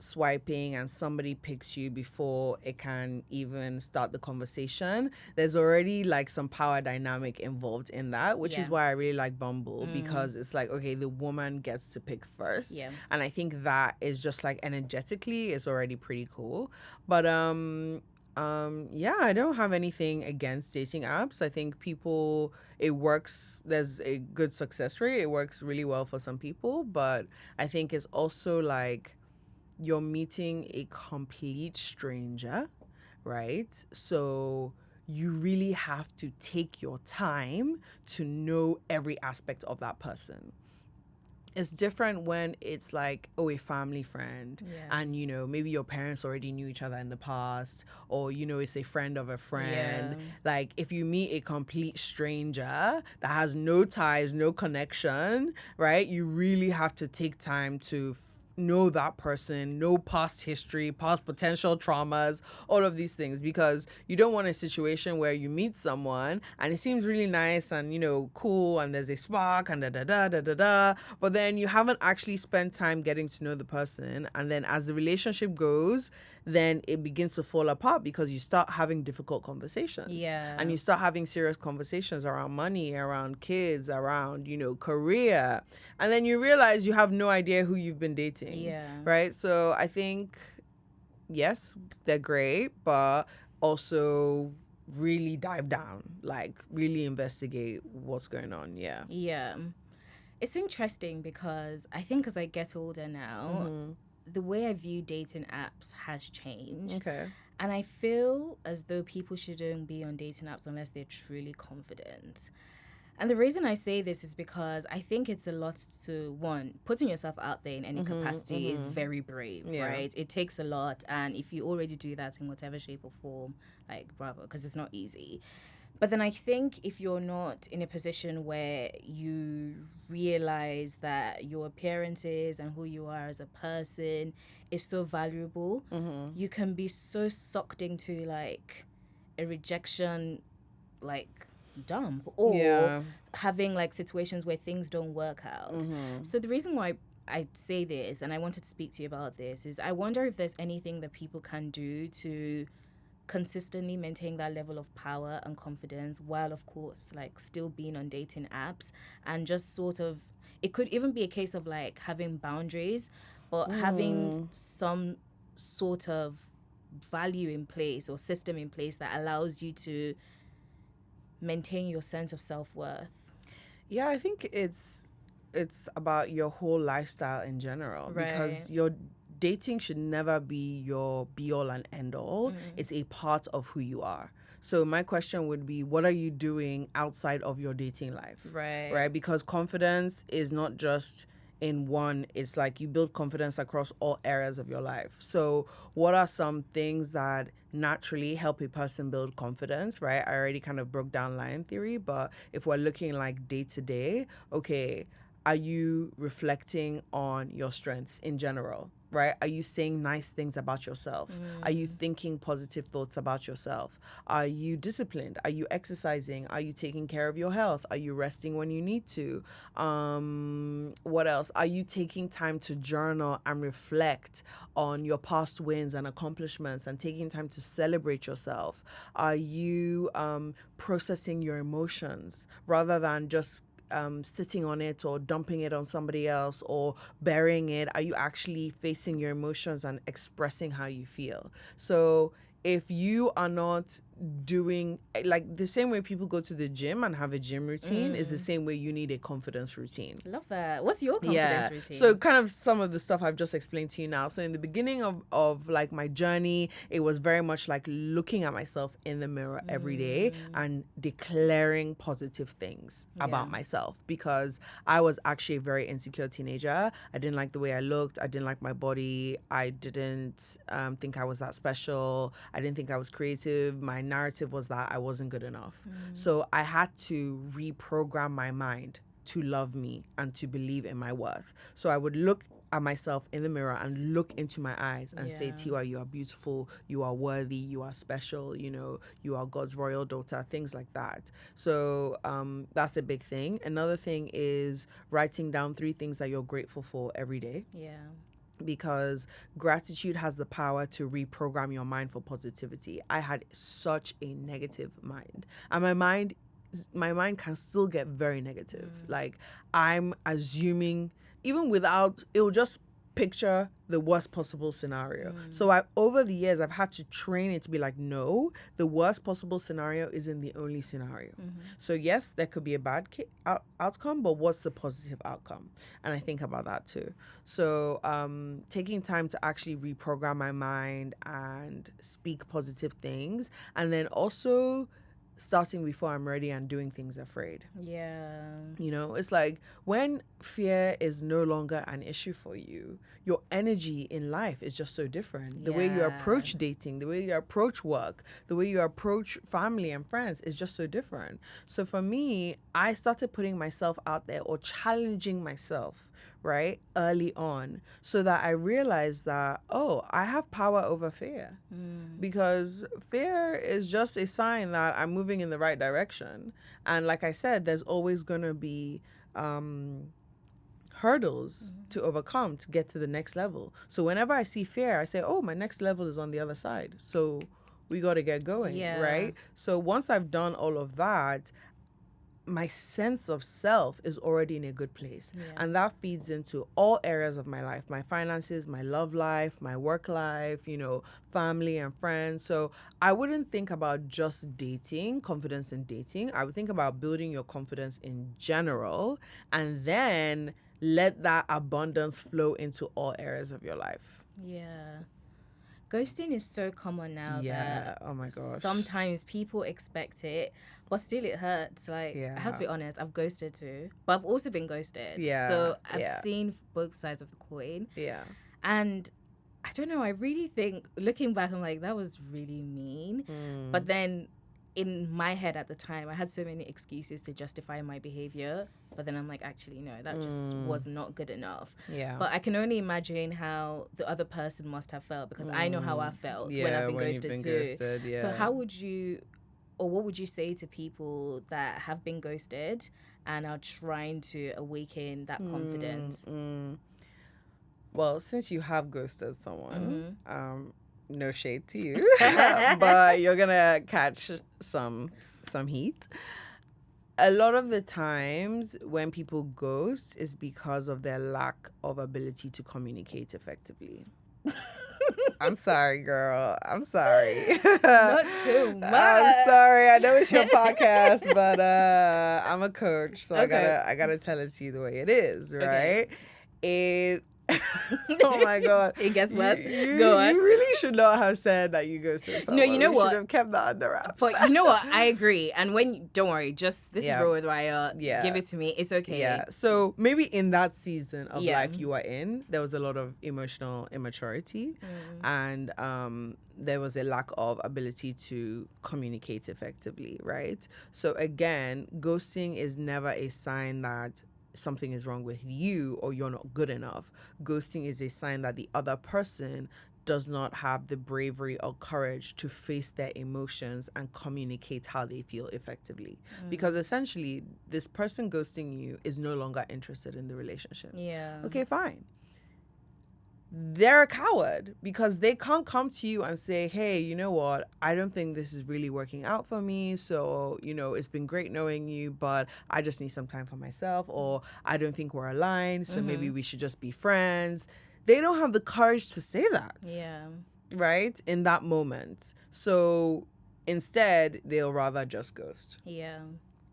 swiping and somebody picks you before it can even start the conversation, there's already like some power dynamic involved in that, which is Yeah. why I really like Bumble because it's like, okay, the woman gets to pick first. Yeah. And I think that is just like energetically it's already pretty cool. But yeah, I don't have anything against dating apps. I think people, it works. There's a good success rate. It works really well for some people, but I think it's also like you're meeting a complete stranger, right? So you really have to take your time to know every aspect of that person. It's different when it's like, oh, a family friend, and you know, maybe your parents already knew each other in the past, or you know, it's a friend of a friend. Yeah. Like, if you meet a complete stranger that has no ties, no connection, right? You really have to take time to know that person, know past history, past potential traumas, all of these things, because you don't want a situation where you meet someone and it seems really nice and, you know, cool and there's a spark and da da da da da da, but then you haven't actually spent time getting to know the person. And then as the relationship goes, then it begins to fall apart because you start having difficult conversations. Yeah. And you start having serious conversations around money, around kids, around, you know, career. And then you realize you have no idea who you've been dating. Yeah. Right? So I think, yes, they're great, but also really dive down, like really investigate what's going on. Yeah. Yeah. It's interesting because I think as I get older now, the way I view dating apps has changed. Okay. And I feel as though people shouldn't be on dating apps unless they're truly confident. And the reason I say this is because I think it's a lot to, one, putting yourself out there in any capacity is very brave, right? It takes a lot. And if you already do that in whatever shape or form, like, bravo, because it's not easy. But then I think if you're not in a position where you realize that your appearances and who you are as a person is so valuable, you can be so sucked into like a rejection, like dump, or having like situations where things don't work out. So the reason why I say this, and I wanted to speak to you about this, is I wonder if there's anything that people can do to consistently maintain that level of power and confidence while of course like still being on dating apps, and just sort of, it could even be a case of like having boundaries, but having some sort of value in place or system in place that allows you to maintain your sense of self-worth. Yeah, I think it's about your whole lifestyle in general, Right. because your dating should never be your be all and end all. It's a part of who you are. So my question would be, what are you doing outside of your dating life? Right. Because confidence is not just in one, it's like you build confidence across all areas of your life. So what are some things that naturally help a person build confidence, right? I already kind of broke down lion theory, but if we're looking like day to day, okay, are you reflecting on your strengths in general, right? Are you saying nice things about yourself? Are you thinking positive thoughts about yourself? Are you disciplined? Are you exercising? Are you taking care of your health? Are you resting when you need to? What else? Are you taking time to journal and reflect on your past wins and accomplishments and taking time to celebrate yourself? Are you processing your emotions rather than just sitting on it or dumping it on somebody else or burying it? Are you actually facing your emotions and expressing how you feel? So if you are not doing, like, the same way people go to the gym and have a gym routine is the same way you need a confidence routine. Love that. What's your confidence routine? So kind of some of the stuff I've just explained to you now. So in the beginning of like my journey, it was very much like looking at myself in the mirror every day and declaring positive things about myself, because I was actually a very insecure teenager. I didn't like the way I looked. I didn't like my body. I didn't think I was that special. I didn't think I was creative. My narrative was that I wasn't good enough. So I had to reprogram my mind to love me and to believe in my worth. So I would look at myself in the mirror and look into my eyes and say, Tiwa, you are beautiful, you are worthy, you are special, you know, you are God's royal daughter, things like that. So that's a big thing. Another thing is writing down 3 things that you're grateful for every day. Yeah. Because gratitude has the power to reprogram your mind for positivity. I had such a negative mind, and my mind can still get very negative. Like, I'm assuming, even without, it will just picture the worst possible scenario. So over the years, I've had to train it to be like, no, the worst possible scenario isn't the only scenario. So yes, there could be a bad outcome, but what's the positive outcome? And I think about that too. So taking time to actually reprogram my mind and speak positive things, and then also starting before I'm ready and doing things afraid. Yeah. You know, it's like when fear is no longer an issue for you, your energy in life is just so different. The way you approach dating, the way you approach work, the way you approach family and friends is just so different. So for me, I started putting myself out there or challenging myself, right, early on, so that I realized that, oh, I have power over fear. Because fear is just a sign that I'm moving in the right direction. And like I said, there's always going to be hurdles to overcome to get to the next level. So whenever I see fear, I say, oh, my next level is on the other side. So we got to get going, right? So once I've done all of that, my sense of self is already in a good place. And that feeds into all areas of my life, my finances, my love life, my work life, you know, family and friends. So I wouldn't think about just dating, confidence in dating. I would think about building your confidence in general, and then let that abundance flow into all areas of your life. Yeah. Ghosting is so common now that oh my gosh, sometimes people expect it, but still it hurts. Like, I have to be honest, I've ghosted too, but I've also been ghosted. So I've seen both sides of the coin. And I don't know, I really think, looking back, I'm like, that was really mean. But then in my head at the time, I had so many excuses to justify my behavior. But then I'm like, actually, no, that just was not good enough. But I can only imagine how the other person must have felt, because I know how I felt when I've been ghosted too. So how would you, or what would you say to people that have been ghosted and are trying to awaken that confidence? Well, since you have ghosted someone, no shade to you, but you're gonna catch some heat. A lot of the times when people ghost is because of their lack of ability to communicate effectively. I'm sorry, girl. I'm sorry. Not too much. I'm sorry. I know it's your podcast, but I'm a coach, so Okay. I gotta tell it to you the way it is, Okay. right? It oh my god. It gets worse. You Go on. really should not have said that you ghosted someone. No, you know we what? should have kept that under wraps. But you know what? I agree. And don't worry, just this Yeah. is Rayo with Rayo. Yeah. Give it to me. It's okay. Yeah. So maybe in that season of Yeah. life you were in, there was a lot of emotional immaturity, and there was a lack of ability to communicate effectively, right? So again, ghosting is never a sign that something is wrong with you or you're not good enough. Ghosting is a sign that the other person does not have the bravery or courage to face their emotions and communicate how they feel effectively. Because essentially, this person ghosting you is no longer interested in the relationship. Yeah. Okay, fine. They're a coward because they can't come to you and say, hey, you know what? I don't think this is really working out for me. So, it's been great knowing you, but I just need some time for myself, or I don't think we're aligned. So maybe we should just be friends. They don't have the courage to say that. Yeah. Right? In that moment. So instead, they'll rather just ghost. Yeah.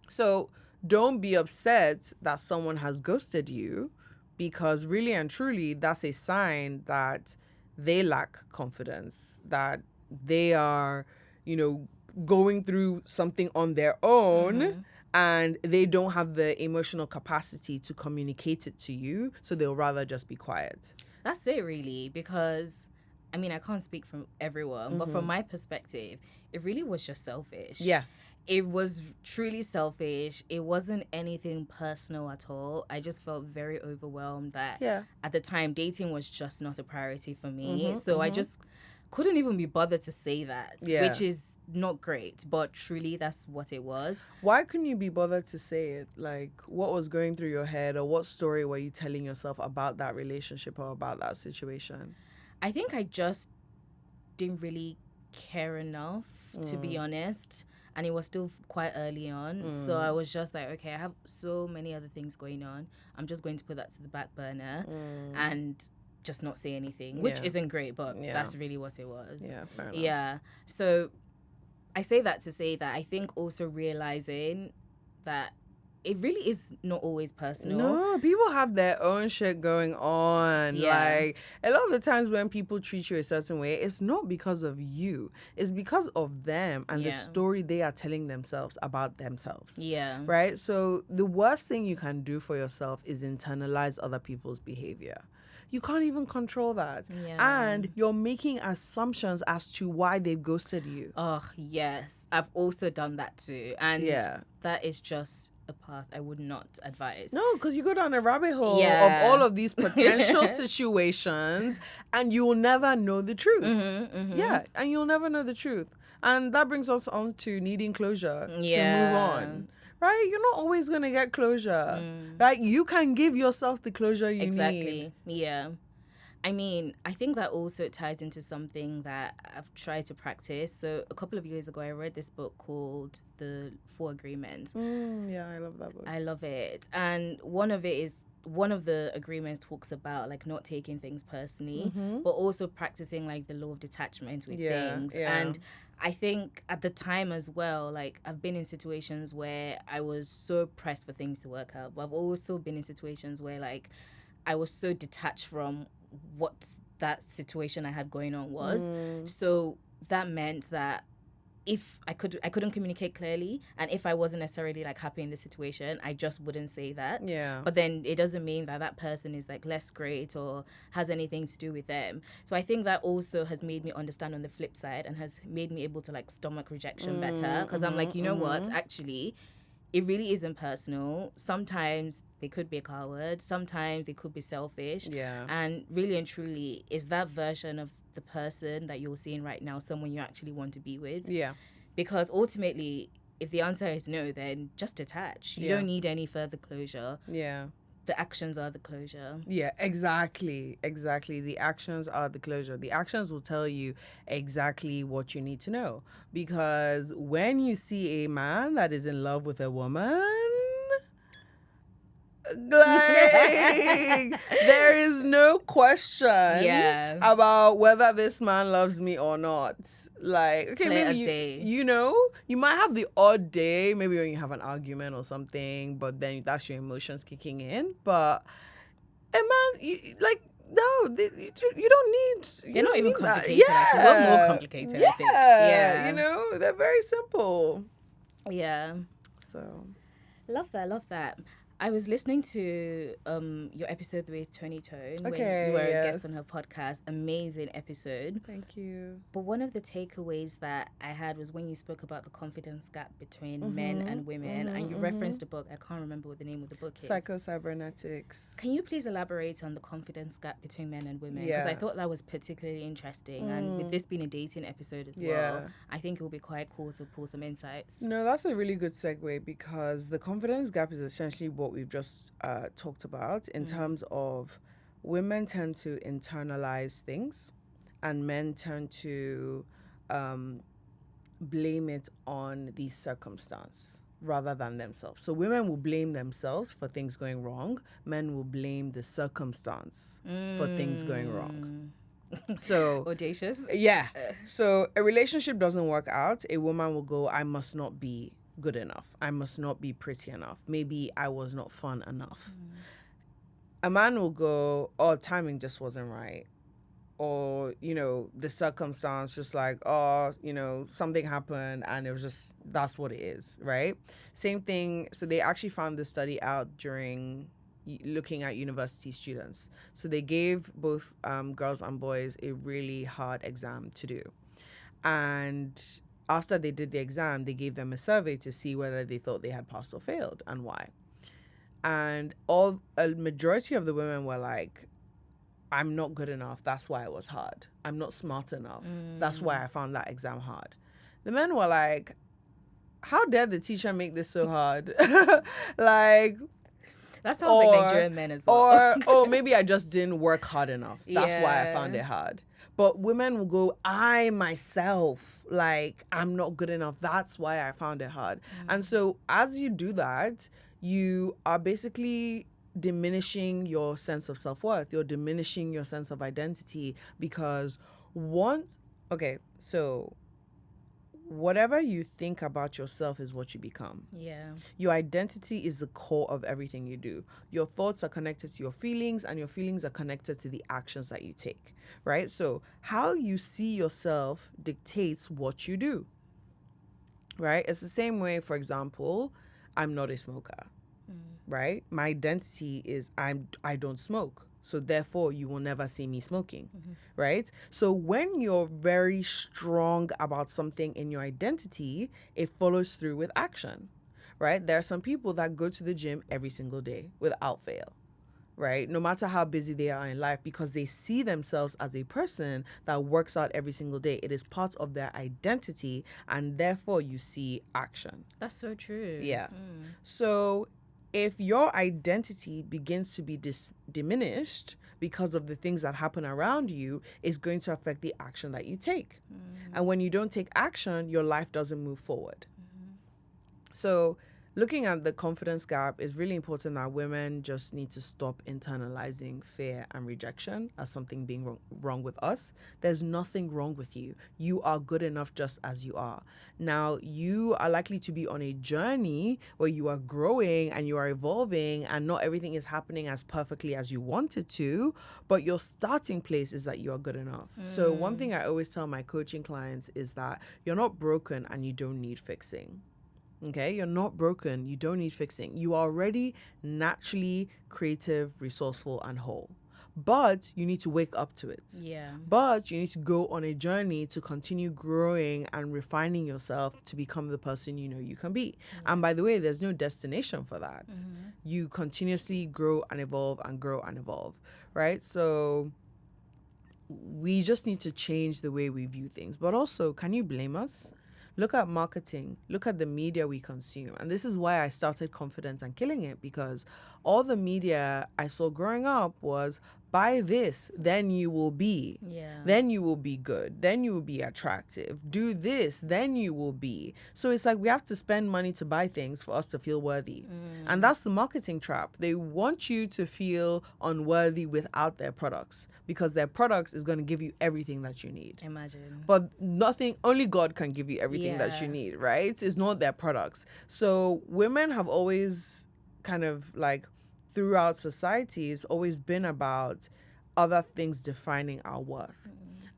So don't be upset that someone has ghosted you, because really and truly, that's a sign that they lack confidence, that they are, going through something on their own, and they don't have the emotional capacity to communicate it to you. So they'll rather just be quiet. That's it, really, because I can't speak from everyone, but from my perspective, it really was just selfish. Yeah. It was truly selfish. It wasn't anything personal at all. I just felt very overwhelmed that at the time, dating was just not a priority for me. So I just couldn't even be bothered to say that, which is not great. But truly, that's what it was. Why couldn't you be bothered to say it? Like, what was going through your head, or what story were you telling yourself about that relationship or about that situation? I think I just didn't really care enough, to be honest. And it was still quite early on. So I was just like, okay, I have so many other things going on. I'm just going to put that to the back burner and just not say anything, which isn't great, but that's really what it was. Yeah, fair enough. Yeah. So I say that to say that I think also realizing that it really is not always personal. No, people have their own shit going on. Yeah. Like, a lot of the times when people treat you a certain way, it's not because of you. It's because of them and the story they are telling themselves about themselves. Yeah. Right? So the worst thing you can do for yourself is internalize other people's behavior. You can't even control that. Yeah. And you're making assumptions as to why they ghosted you. Oh, yes. I've also done that too. And that is just a path I would not advise. No, because you go down a rabbit hole of all of these potential situations and you will never know the truth. Yeah, and you'll never know the truth. And that brings us on to needing closure to move on. Right? You're not always going to get closure. Right? You can give yourself the closure you need. Exactly. Yeah. I think that also ties into something that I've tried to practice. So a couple of years ago, I read this book called The 4 Agreements. Yeah, I love that book. I love it. And one of the agreements talks about like not taking things personally, but also practicing like the law of detachment with things. And I think at the time as well, like I've been in situations where I was so pressed for things to work out, but I've also been in situations where like I was so detached from what that situation I had going on was. So that meant that if I couldn't communicate clearly, and if I wasn't necessarily like happy in the situation, I just wouldn't say that. Yeah. But then it doesn't mean that that person is like less great or has anything to do with them. So I think that also has made me understand on the flip side and has made me able to like stomach rejection better, because I'm like, you know what, actually it really isn't personal. Sometimes they could be a coward, sometimes they could be selfish. Yeah. And really and truly, is that version of the person that you're seeing right now someone you actually want to be with? Yeah. Because ultimately, if the answer is no, then just detach. You don't need any further closure. Yeah. The actions are the closure. Yeah, exactly. The actions are the closure. The actions will tell you exactly what you need to know. Because when you see a man that is in love with a woman, Like, there is no question Yeah. about whether this man loves me or not. Like, okay, Clear maybe as day. you know, you might have the odd day, maybe when you have an argument or something, but then that's your emotions kicking in. But a man, like, no, you don't need. They're not even need that. complicated, actually. Well, more complicated, I think. Yeah, you know, they're very simple. Yeah. So, Love that. I was listening to your episode with Tony Tone when Okay, you were a yes. guest on her podcast. Amazing episode. thank you. But one of the takeaways that I had was when you spoke about the confidence gap between men and women, and you referenced a book. I can't remember what the name of the book is. Psycho-cybernetics. Can you please elaborate on the confidence gap between men and women? Because I thought that was particularly interesting. And with this being a dating episode as well, I think it will be quite cool to pull some insights. No, that's a really good segue because the confidence gap is essentially what we've just talked about in terms of women tend to internalize things and men tend to blame it on the circumstance rather than themselves. So women will blame themselves for things going wrong. Men will blame the circumstance for things going wrong. So Audacious. yeah. So a relationship doesn't work out. A woman will go, I must not be good enough. I must not be pretty enough. Maybe I was not fun enough. A man will go, oh, timing just wasn't right. Or, you know, the circumstance just like, oh, you know, something happened and it was just, that's what it is, right? Same thing. So they actually found this study out during looking at university students. So they gave both girls and boys a really hard exam to do. And after they did the exam, they gave them a survey to see whether they thought they had passed or failed and why. And a majority of the women were like, I'm not good enough. That's why it was hard. I'm not smart enough. That's why I found that exam hard. The men were like, how dare the teacher make this so hard? Like, that sounds like Nigerian men as well. Or maybe I just didn't work hard enough. That's why I found it hard. But women will go, I myself, like, I'm not good enough. That's why I found it hard. And so as you do that, you are basically diminishing your sense of self-worth. You're diminishing your sense of identity because so whatever you think about yourself is what you become. Yeah. Your identity is the core of everything you do. Your thoughts are connected to your feelings and your feelings are connected to the actions that you take, right? So how you see yourself dictates what you do, right? It's the same way, for example, I'm not a smoker, right? My identity is I don't smoke. So therefore, you will never see me smoking, right? So when you're very strong about something in your identity, it follows through with action, right? There are some people that go to the gym every single day without fail, right? No matter how busy they are in life, because they see themselves as a person that works out every single day. It is part of their identity, and therefore you see action. That's so true. Yeah. So if your identity begins to be diminished because of the things that happen around you, it's going to affect the action that you take. And when you don't take action, your life doesn't move forward. So looking at the confidence gap, is really important that women just need to stop internalizing fear and rejection as something being wrong with us. There's nothing wrong with you. You are good enough just as you are. Now, you are likely to be on a journey where you are growing and you are evolving and not everything is happening as perfectly as you want it to, but your starting place is that you are good enough. So one thing I always tell my coaching clients is that you're not broken and you don't need fixing. Okay, you're not broken. You don't need fixing. You are already naturally creative, resourceful, and whole. But you need to wake up to it. Yeah. But you need to go on a journey to continue growing and refining yourself to become the person you know you can be. And by the way, there's no destination for that. You continuously grow and evolve and grow and evolve, right? So we just need to change the way we view things. But also, can you blame us? Look at marketing. Look at the media we consume. And this is why I started Confidence and Killing It, because all the media I saw growing up was buy this, then you will be. Yeah. Then you will be good. Then you will be attractive. Do this, then you will be. So it's like we have to spend money to buy things for us to feel worthy. And that's the marketing trap. They want you to feel unworthy without their products, because their products is going to give you everything that you need. Imagine. But nothing, only God can give you everything that you Yeah. need, right? It's not their products. So women have always kind of like throughout society, it's always been about other things defining our worth.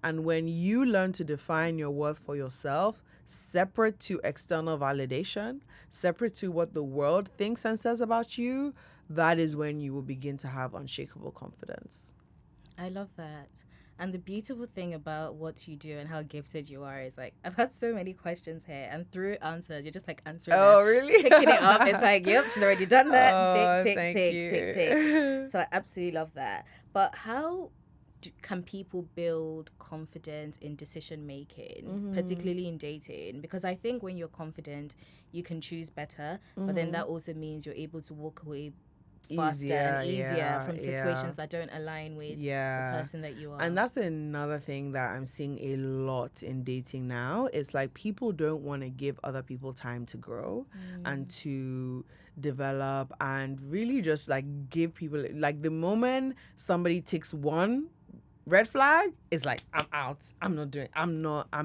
And when you learn to define your worth for yourself, separate to external validation, separate to what the world thinks and says about you, that is when you will begin to have unshakable confidence. I love that. And the beautiful thing about what you do and how gifted you are is like, I've had so many questions here, and through answers, you're just like answering Oh, them, really? ticking it up. It's like, yep, she's already done that. Oh, Tick, thank tick, you. tick, tick, tick. So I absolutely love that. But how can people build confidence in decision making, particularly in dating? Because I think when you're confident, you can choose better, but then that also means you're able to walk away faster and easier from situations that don't align with the person that you are. And that's another thing that I'm seeing a lot in dating now. It's like people don't want to give other people time to grow and to develop, and really just like give people, like, the moment somebody ticks one red flag, it's like, I'm out, I'm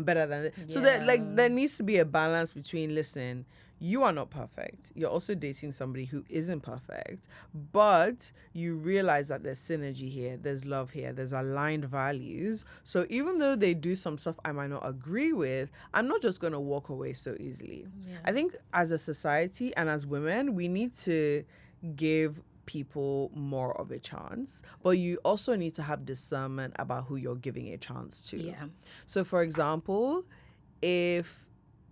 better than it. So that, like, there needs to be a balance between, listen, you are not perfect. You're also dating somebody who isn't perfect, but you realize that there's synergy here, there's love here, there's aligned values. So even though they do some stuff I might not agree with, I'm not just going to walk away so easily. I think as a society and as women, we need to give people more of a chance, but you also need to have discernment about who you're giving a chance to. So for example, if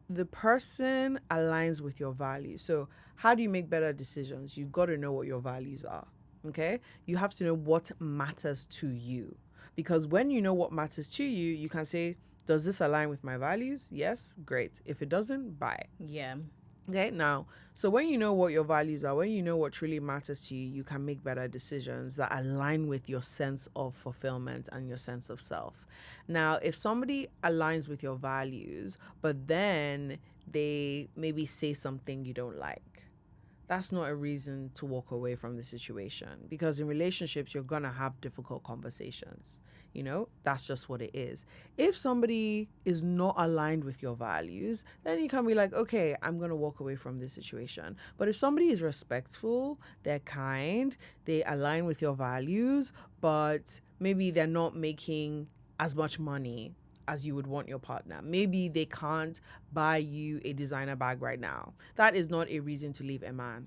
the person aligns with your values, so how do you make better decisions? You've got to know what your values are. Okay, you have to know what matters to you, because when you know what matters to you, you can say, does this align with my values? Yes, great. If it doesn't, bye. Okay, now, so when you know what your values are, when you know what truly matters to you, you can make better decisions that align with your sense of fulfillment and your sense of self. Now, if somebody aligns with your values, but then they maybe say something you don't like, that's not a reason to walk away from the situation, because in relationships, you're going to have difficult conversations. You know, that's just what it is. If somebody is not aligned with your values, then you can be like, okay, I'm going to walk away from this situation. But if somebody is respectful, they're kind, they align with your values, but maybe they're not making as much money as you would want your partner. Maybe they can't buy you a designer bag right now. That is not a reason to leave a man.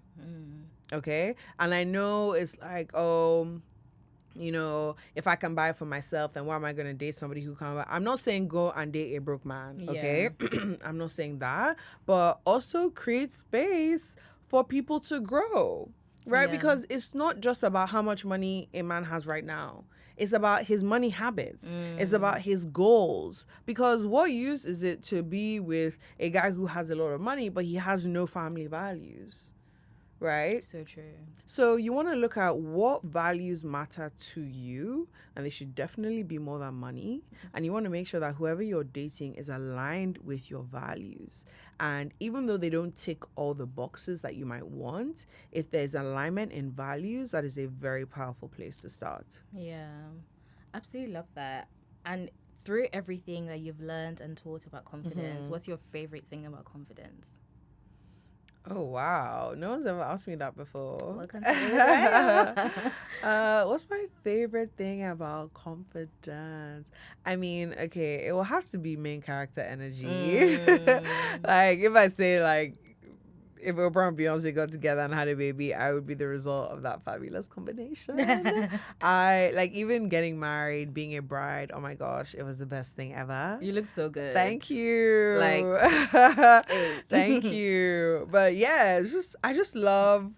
Okay? And I know it's like, you know, if I can buy it for myself, then why am I going to date somebody who can't buy? I'm not saying go and date a broke man, okay? I'm not saying that. But also create space for people to grow, right? Because it's not just about how much money a man has right now. It's about his money habits. It's about his goals. Because what use is it to be with a guy who has a lot of money, but he has no family values? Right? So true. So you want to look at what values matter to you, and they should definitely be more than money. And you want to make sure that whoever you're dating is aligned with your values. And even though they don't tick all the boxes that you might want, if there's alignment in values, that is a very powerful place to start. Yeah, absolutely love that. And through everything that you've learned and taught about confidence, what's your favorite thing about confidence? Oh, wow. No one's ever asked me that before. Welcome to Rayo. What's my favorite thing about confidence? I mean, okay, it will have to be main character energy. Like, if I say, like, if Oprah and Beyonce got together and had a baby, I would be the result of that fabulous combination. I, like, even getting married, being a bride, oh my gosh, it was the best thing ever. You look so good. Thank you. Like, Thank you. But yeah, it's just, I just love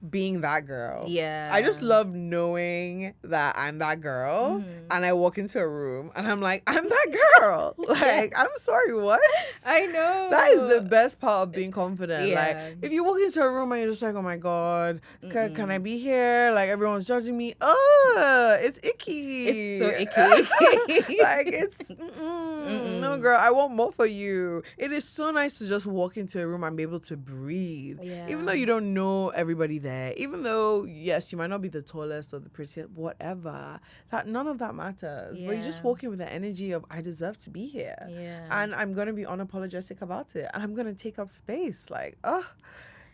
being that girl. Yeah. I just love knowing that I'm that girl, Mm-hmm. and I walk into a room and I'm like, I'm that girl. Like, Yes. I'm sorry, what? I know. That is the best part of being confident. Yeah. Like, if you walk into a room and you're just like, oh my God, can I be here? Like, everyone's judging me. Oh, it's icky. It's so icky. Like, it's, no, girl, I want more for you. It is so nice to just walk into a room and be able to breathe. Yeah. Even though you don't know everybody there, even though, yes, you might not be the tallest or the prettiest, whatever, that none of that matters. But you just Yeah. walk in with the energy of, I deserve to be here. Yeah. And I'm going to be unapologetic about it. And I'm going to take up space. Like, oh,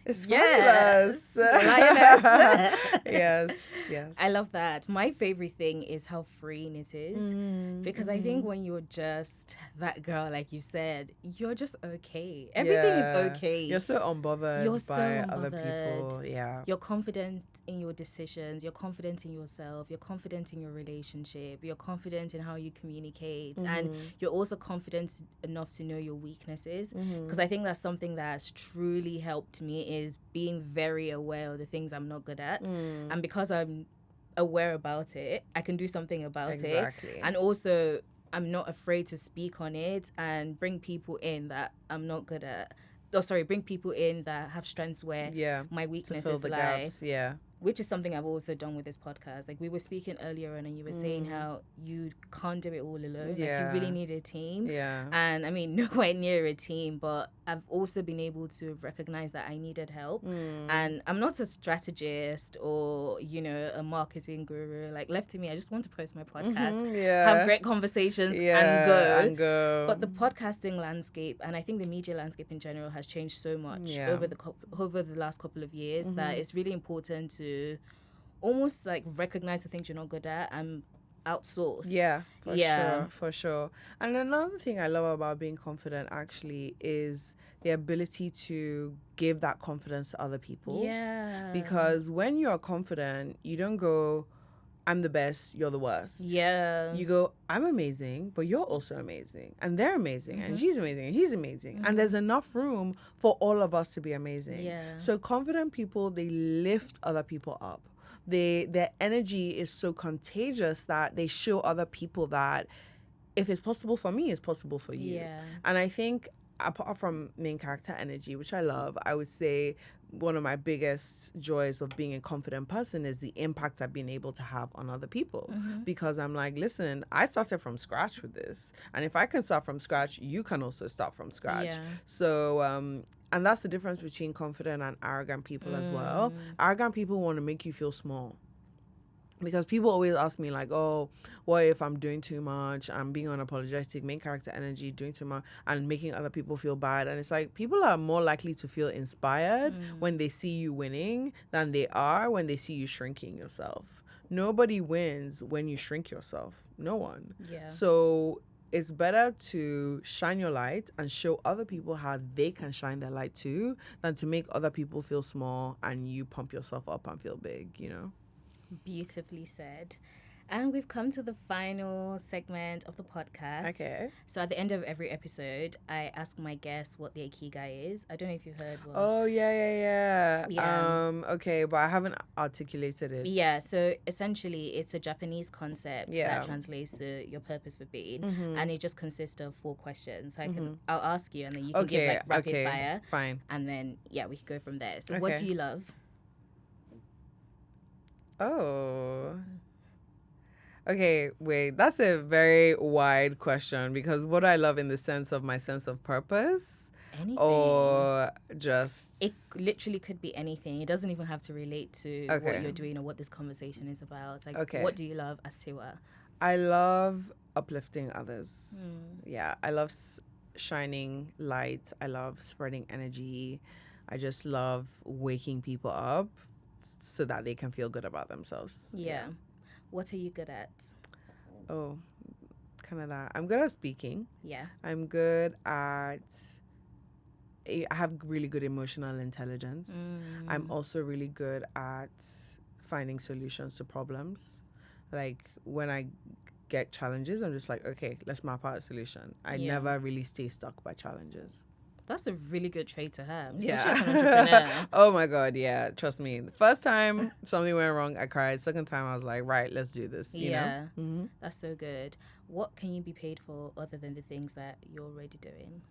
it's Yes. fabulous. Lioness. Yes. I love that. My favorite thing is how freeing it is. Because I think when you're just that girl, like you said, you're just okay. Everything is okay. You're so unbothered You're so by other unbothered. people. Yeah. You're confident in your decisions. You're confident in yourself. You're confident in your relationship. You're confident in how you communicate. And you're also confident enough to know your weaknesses. Because I think that's something that's truly helped me is being very aware of the things I'm not good at. And because I'm aware about it, I can do something about it. And also, I'm not afraid to speak on it and bring people in that I'm not good at. Bring people in that have strengths where my weaknesses lie. Gaps. Yeah. Which is something I've also done with this podcast. Like we were speaking earlier on and you were saying how you can't do it all alone. Like you really need a team. Yeah. And I mean, nowhere near a team, but I've also been able to recognize that I needed help. And I'm not a strategist or, a marketing guru. Like left to me, I just want to post my podcast, have great conversations and go. But the podcasting landscape and I think the media landscape in general has changed so much over the last couple of years that it's really important to almost like recognize the things you're not good at and outsource. Yeah, for sure. And another thing I love about being confident actually is the ability to give that confidence to other people. Yeah. Because when you're confident, you don't go, I'm the best, you're the worst. Yeah. You go, I'm amazing, but you're also amazing. And they're amazing. And she's amazing. And he's amazing. And there's enough room for all of us to be amazing. Yeah. So confident people, they lift other people up. Their energy is so contagious that they show other people that if it's possible for me, it's possible for you. Yeah. And I think apart from main character energy, which I love, I would say one of my biggest joys of being a confident person is the impact I've been able to have on other people. Because I'm like, listen, I started from scratch with this. And if I can start from scratch, you can also start from scratch. Yeah. So, and that's the difference between confident and arrogant people as well. Arrogant people want to make you feel small. Because people always ask me like, oh, what if I'm doing too much? I'm being unapologetic, main character energy, doing too much and making other people feel bad. And it's like people are more likely to feel inspired when they see you winning than they are when they see you shrinking yourself. Nobody wins when you shrink yourself. No one. Yeah. So it's better to shine your light and show other people how they can shine their light too than to make other people feel small and you pump yourself up and feel big, Beautifully said. And we've come to the final segment of the podcast. Okay. So at the end of every episode, I ask my guests what their ikigai is. I don't know if you've heard one. Oh, yeah. Okay, but I haven't articulated it. Yeah, so essentially it's a Japanese concept that translates to your purpose for being. And it just consists of 4 questions. So I'll ask you and then you can give like rapid fire. Fine. And then, we can go from there. So what do you love? Oh. Okay, wait. That's a very wide question because what I love in the sense of my sense of purpose Anything. or just... It literally could be anything. It doesn't even have to relate to what you're doing or what this conversation is about. Like, what do you love as Tiwa? I love uplifting others. Yeah, I love shining light. I love spreading energy. I just love waking people up so that they can feel good about themselves. Yeah. What are you good at? Oh, kind of that. I'm good at speaking. Yeah. I'm good at... I have really good emotional intelligence. I'm also really good at finding solutions to problems. Like when I get challenges, I'm just like, okay, let's map out a solution. I never really stay stuck by challenges. That's a really good trait to have, especially Yeah. as an entrepreneur. Oh my God. Yeah. Trust me. The first time something went wrong, I cried. Second time, I was like, right, let's do this. You know? Yeah, Mm-hmm. that's so good. What can you be paid for other than the things that you're already doing?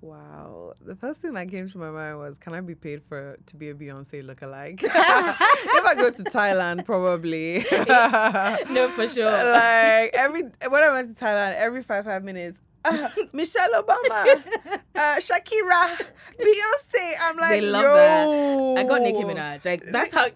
Wow. The first thing that came to my mind was, can I be paid to be a Beyonce lookalike? If I go to Thailand, probably. No, for sure. Like when I went to Thailand, every 5 minutes, Michelle Obama, Shakira, Beyonce. I'm like, They love yo. that. I got Nicki Minaj. Like, that's how.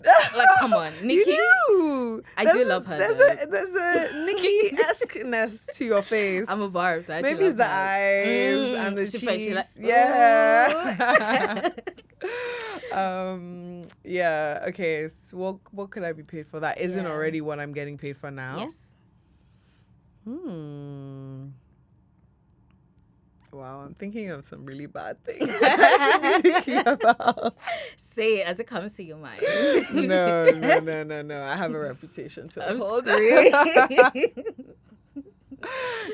Like, come on, Nicki. You do. I do love her. There's a Nicki-esque-ness to your face. I'm a barb. Maybe it's the eyes and the She cheeks. like, Yeah. Yeah. Okay. So what could I be paid for? That isn't already what I'm getting paid for now. Yes. Wow, I'm thinking of some really bad things I should be thinking about. Say it as it comes to your mind. No. I have a reputation to uphold.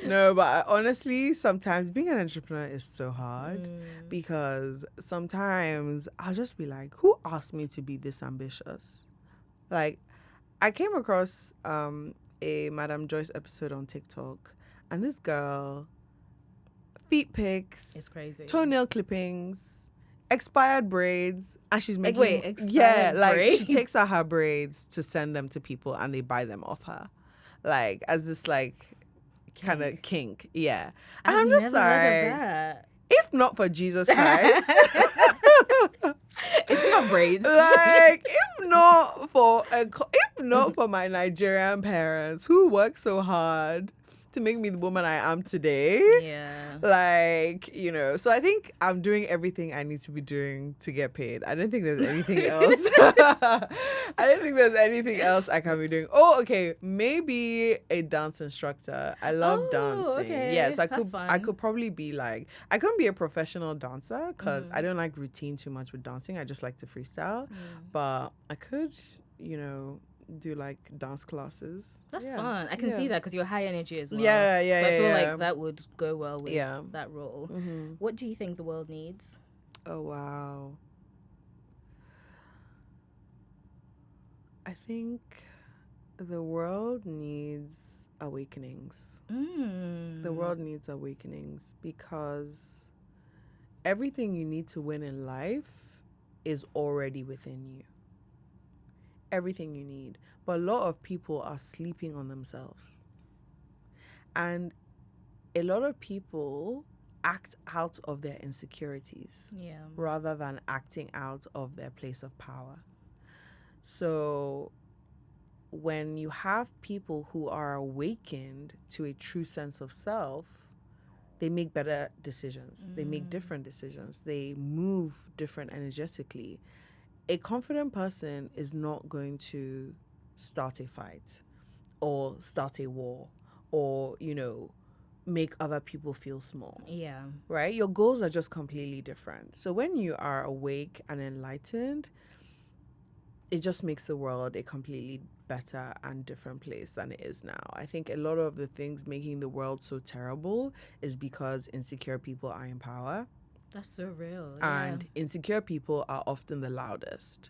No, but honestly, sometimes being an entrepreneur is so hard because sometimes I'll just be like, who asked me to be this ambitious? Like, I came across a Madame Joyce episode on TikTok, and this girl, feet pics, It's crazy. toenail clippings, expired braids, and she's making braids? she takes out her braids to send them to people, and they buy them off her, like as this like kind of kink, yeah. And I'm just never heard of like, that. if not for Jesus Christ, It's not braids. like if not for my Nigerian parents who worked so hard to make me the woman I am today. Yeah. Like, so I think I'm doing everything I need to be doing to get paid. I don't think there's anything else. I don't think there's anything else I can be doing. Oh, okay. Maybe a dance instructor. I love dancing. Okay. Yes, I That's I fun. could probably be like, I couldn't be a professional dancer because I don't like routine too much with dancing. I just like to freestyle. But I could, do like dance classes. That's fun. I can see that because you're high energy as well. Yeah. So I feel like that would go well with Yeah. that role. What do you think the world needs? Oh, wow. I think the world needs awakenings. The world needs awakenings because everything you need to win in life is already within you. Everything you need. But a lot of people are sleeping on themselves. And a lot of people act out of their insecurities rather than acting out of their place of power. So when you have people who are awakened to a true sense of self, they make better decisions. They make different decisions. They move different energetically. A confident person is not going to start a fight or start a war or, make other people feel small. Yeah. Right? Your goals are just completely different. So when you are awake and enlightened, it just makes the world a completely better and different place than it is now. I think a lot of the things making the world so terrible is because insecure people are in power. That's so real. And insecure people are often the loudest.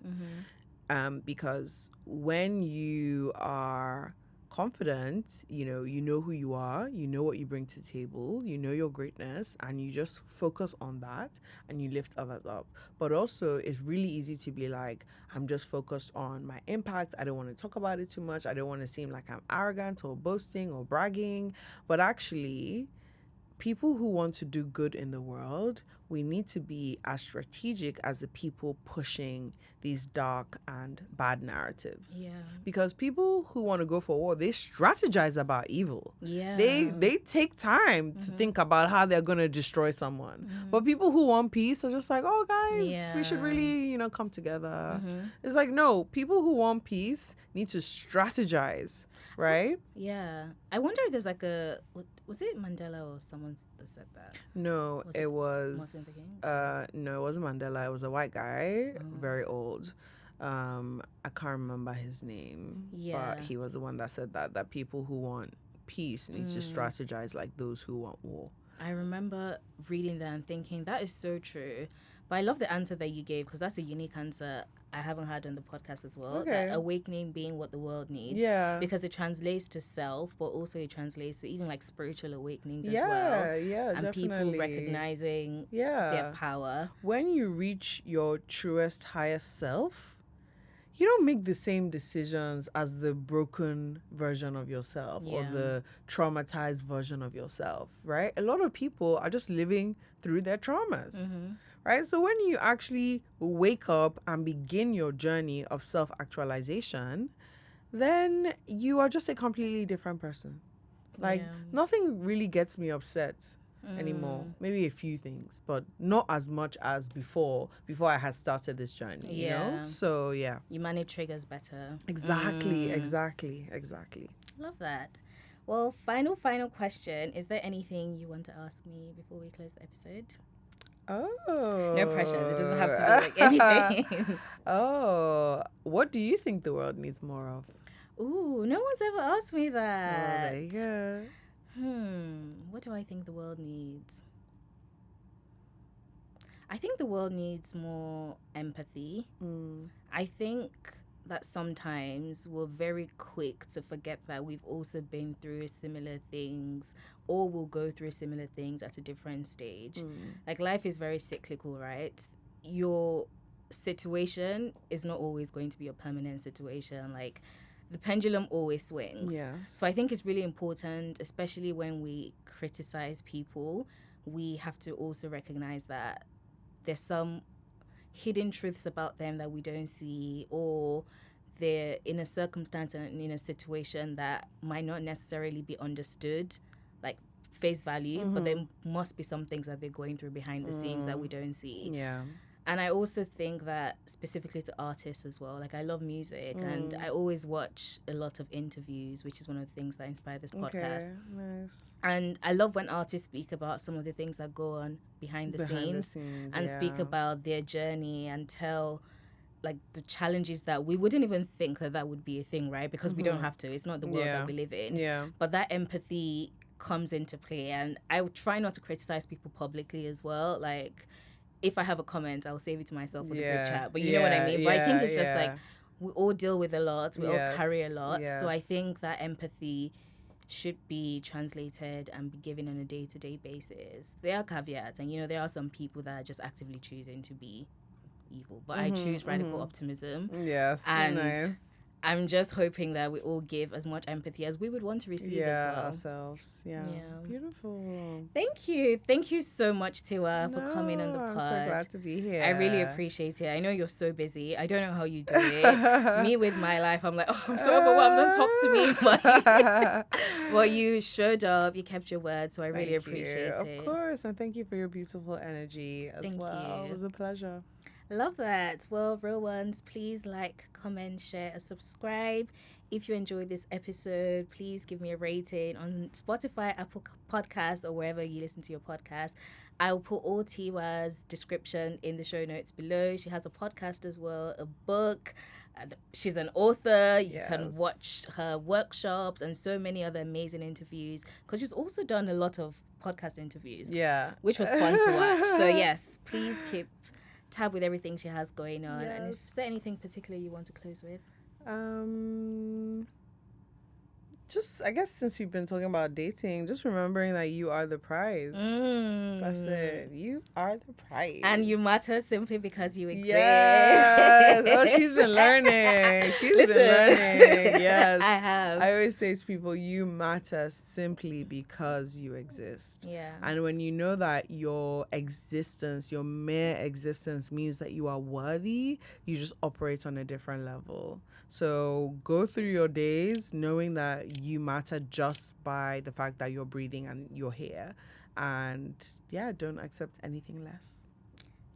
Because when you are confident, you know who you are, you know what you bring to the table, you know your greatness, and you just focus on that and you lift others up. But also, it's really easy to be like, I'm just focused on my impact. I don't want to talk about it too much. I don't want to seem like I'm arrogant or boasting or bragging. But actually, people who want to do good in the world, we need to be as strategic as the people pushing these dark and bad narratives. Yeah. Because people who want to go for war, they strategize about evil. Yeah. They take time to think about how they're going to destroy someone. But people who want peace are just like, oh, guys, we should really, come together. It's like, no, people who want peace need to strategize, right? Yeah. I wonder if there's like was it Mandela or someone that said that? No, it was Martin Luther King? no, it wasn't Mandela. It was a white guy, very old. I can't remember his name. Yeah. But he was the one that said that people who want peace need to strategize like those who want war. I remember reading that and thinking that is so true. But I love the answer that you gave because that's a unique answer I haven't had on the podcast as well. Okay. That awakening being what the world needs. Yeah. Because it translates to self, but also it translates to even like spiritual awakenings as Yeah, well. yeah, And people definitely. recognizing Yeah. their power. When you reach your truest, highest self, you don't make the same decisions as the broken version of yourself or Yeah. the traumatized version of yourself, right? A lot of people are just living through their traumas, right? So when you actually wake up and begin your journey of self-actualization, then you are just a completely different person. Like, Yeah. nothing really gets me upset anymore. Maybe a few things, but not as much as before I had started this journey, you know? So, yeah. You manage triggers better. Exactly. Love that. Well, final question. Is there anything you want to ask me before we close the episode? Oh. No pressure. It doesn't have to be like anything. What do you think the world needs more of? Ooh, no one's ever asked me that. Oh, there you go. What do I think the world needs? I think the world needs more empathy. I think that sometimes we're very quick to forget that we've also been through similar things or will go through similar things at a different stage. Like, life is very cyclical, right? Your situation is not always going to be a permanent situation. Like, the pendulum always swings. Yes. So I think it's really important, especially when we criticize people, we have to also recognize that there's some hidden truths about them that we don't see, or they're in a circumstance and in a situation that might not necessarily be understood, like face value, but there must be some things that they're going through behind the scenes that we don't see. Yeah. And I also think that specifically to artists as well, like I love music and I always watch a lot of interviews, which is one of the things that inspire this podcast. Okay, nice. And I love when artists speak about some of the things that go on behind the scenes and speak about their journey and tell like the challenges that we wouldn't even think that would be a thing, right? Because we don't have to. It's not the world that we live in. Yeah. But that empathy comes into play. And I would try not to criticize people publicly as well. Like, if I have a comment, I'll save it to myself for the group chat. But you know what I mean? But I think it's just like we all deal with a lot. We all carry a lot. So I think that empathy should be translated and be given on a day-to-day basis. There are caveats. And, you know, there are some people that are just actively choosing to be evil. But I choose radical optimism. Yes, and nice. I'm just hoping that we all give as much empathy as we would want to receive as well. Ourselves. Yeah. Beautiful. Thank you so much, Tiwa, for coming on the pod. I'm so glad to be here. I really appreciate it. I know you're so busy. I don't know how you do it. Me with my life, I'm like, oh, I'm so overwhelmed. Don't talk to me. But well, you showed up. You kept your word. So I really appreciate it. Of course. And thank you for your beautiful energy as well. It was a pleasure. Love that. Well, real ones, please like, comment, share, and subscribe. If you enjoyed this episode, please give me a rating on Spotify, Apple Podcasts, or wherever you listen to your podcast. I'll put all Tiwa's description in the show notes below. She has a podcast as well, a book. And she's an author. You can watch her workshops and so many other amazing interviews, because she's also done a lot of podcast interviews. Yeah. Which was fun to watch. So yes, please keep tab with everything she has going on. And is there anything particular you want to close with? Just, I guess since we've been talking about dating, just remembering that you are the prize. That's it. You are the prize. And you matter simply because you exist. Yes. Oh, she's been learning. She's been learning. Yes. I have. I always say to people, you matter simply because you exist. Yeah. And when you know that your existence, your mere existence means that you are worthy, you just operate on a different level. So go through your days knowing that you matter just by the fact that you're breathing and you're here. And don't accept anything less.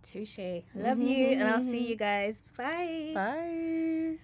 Touche. Love you. And I'll see you guys. Bye. Bye.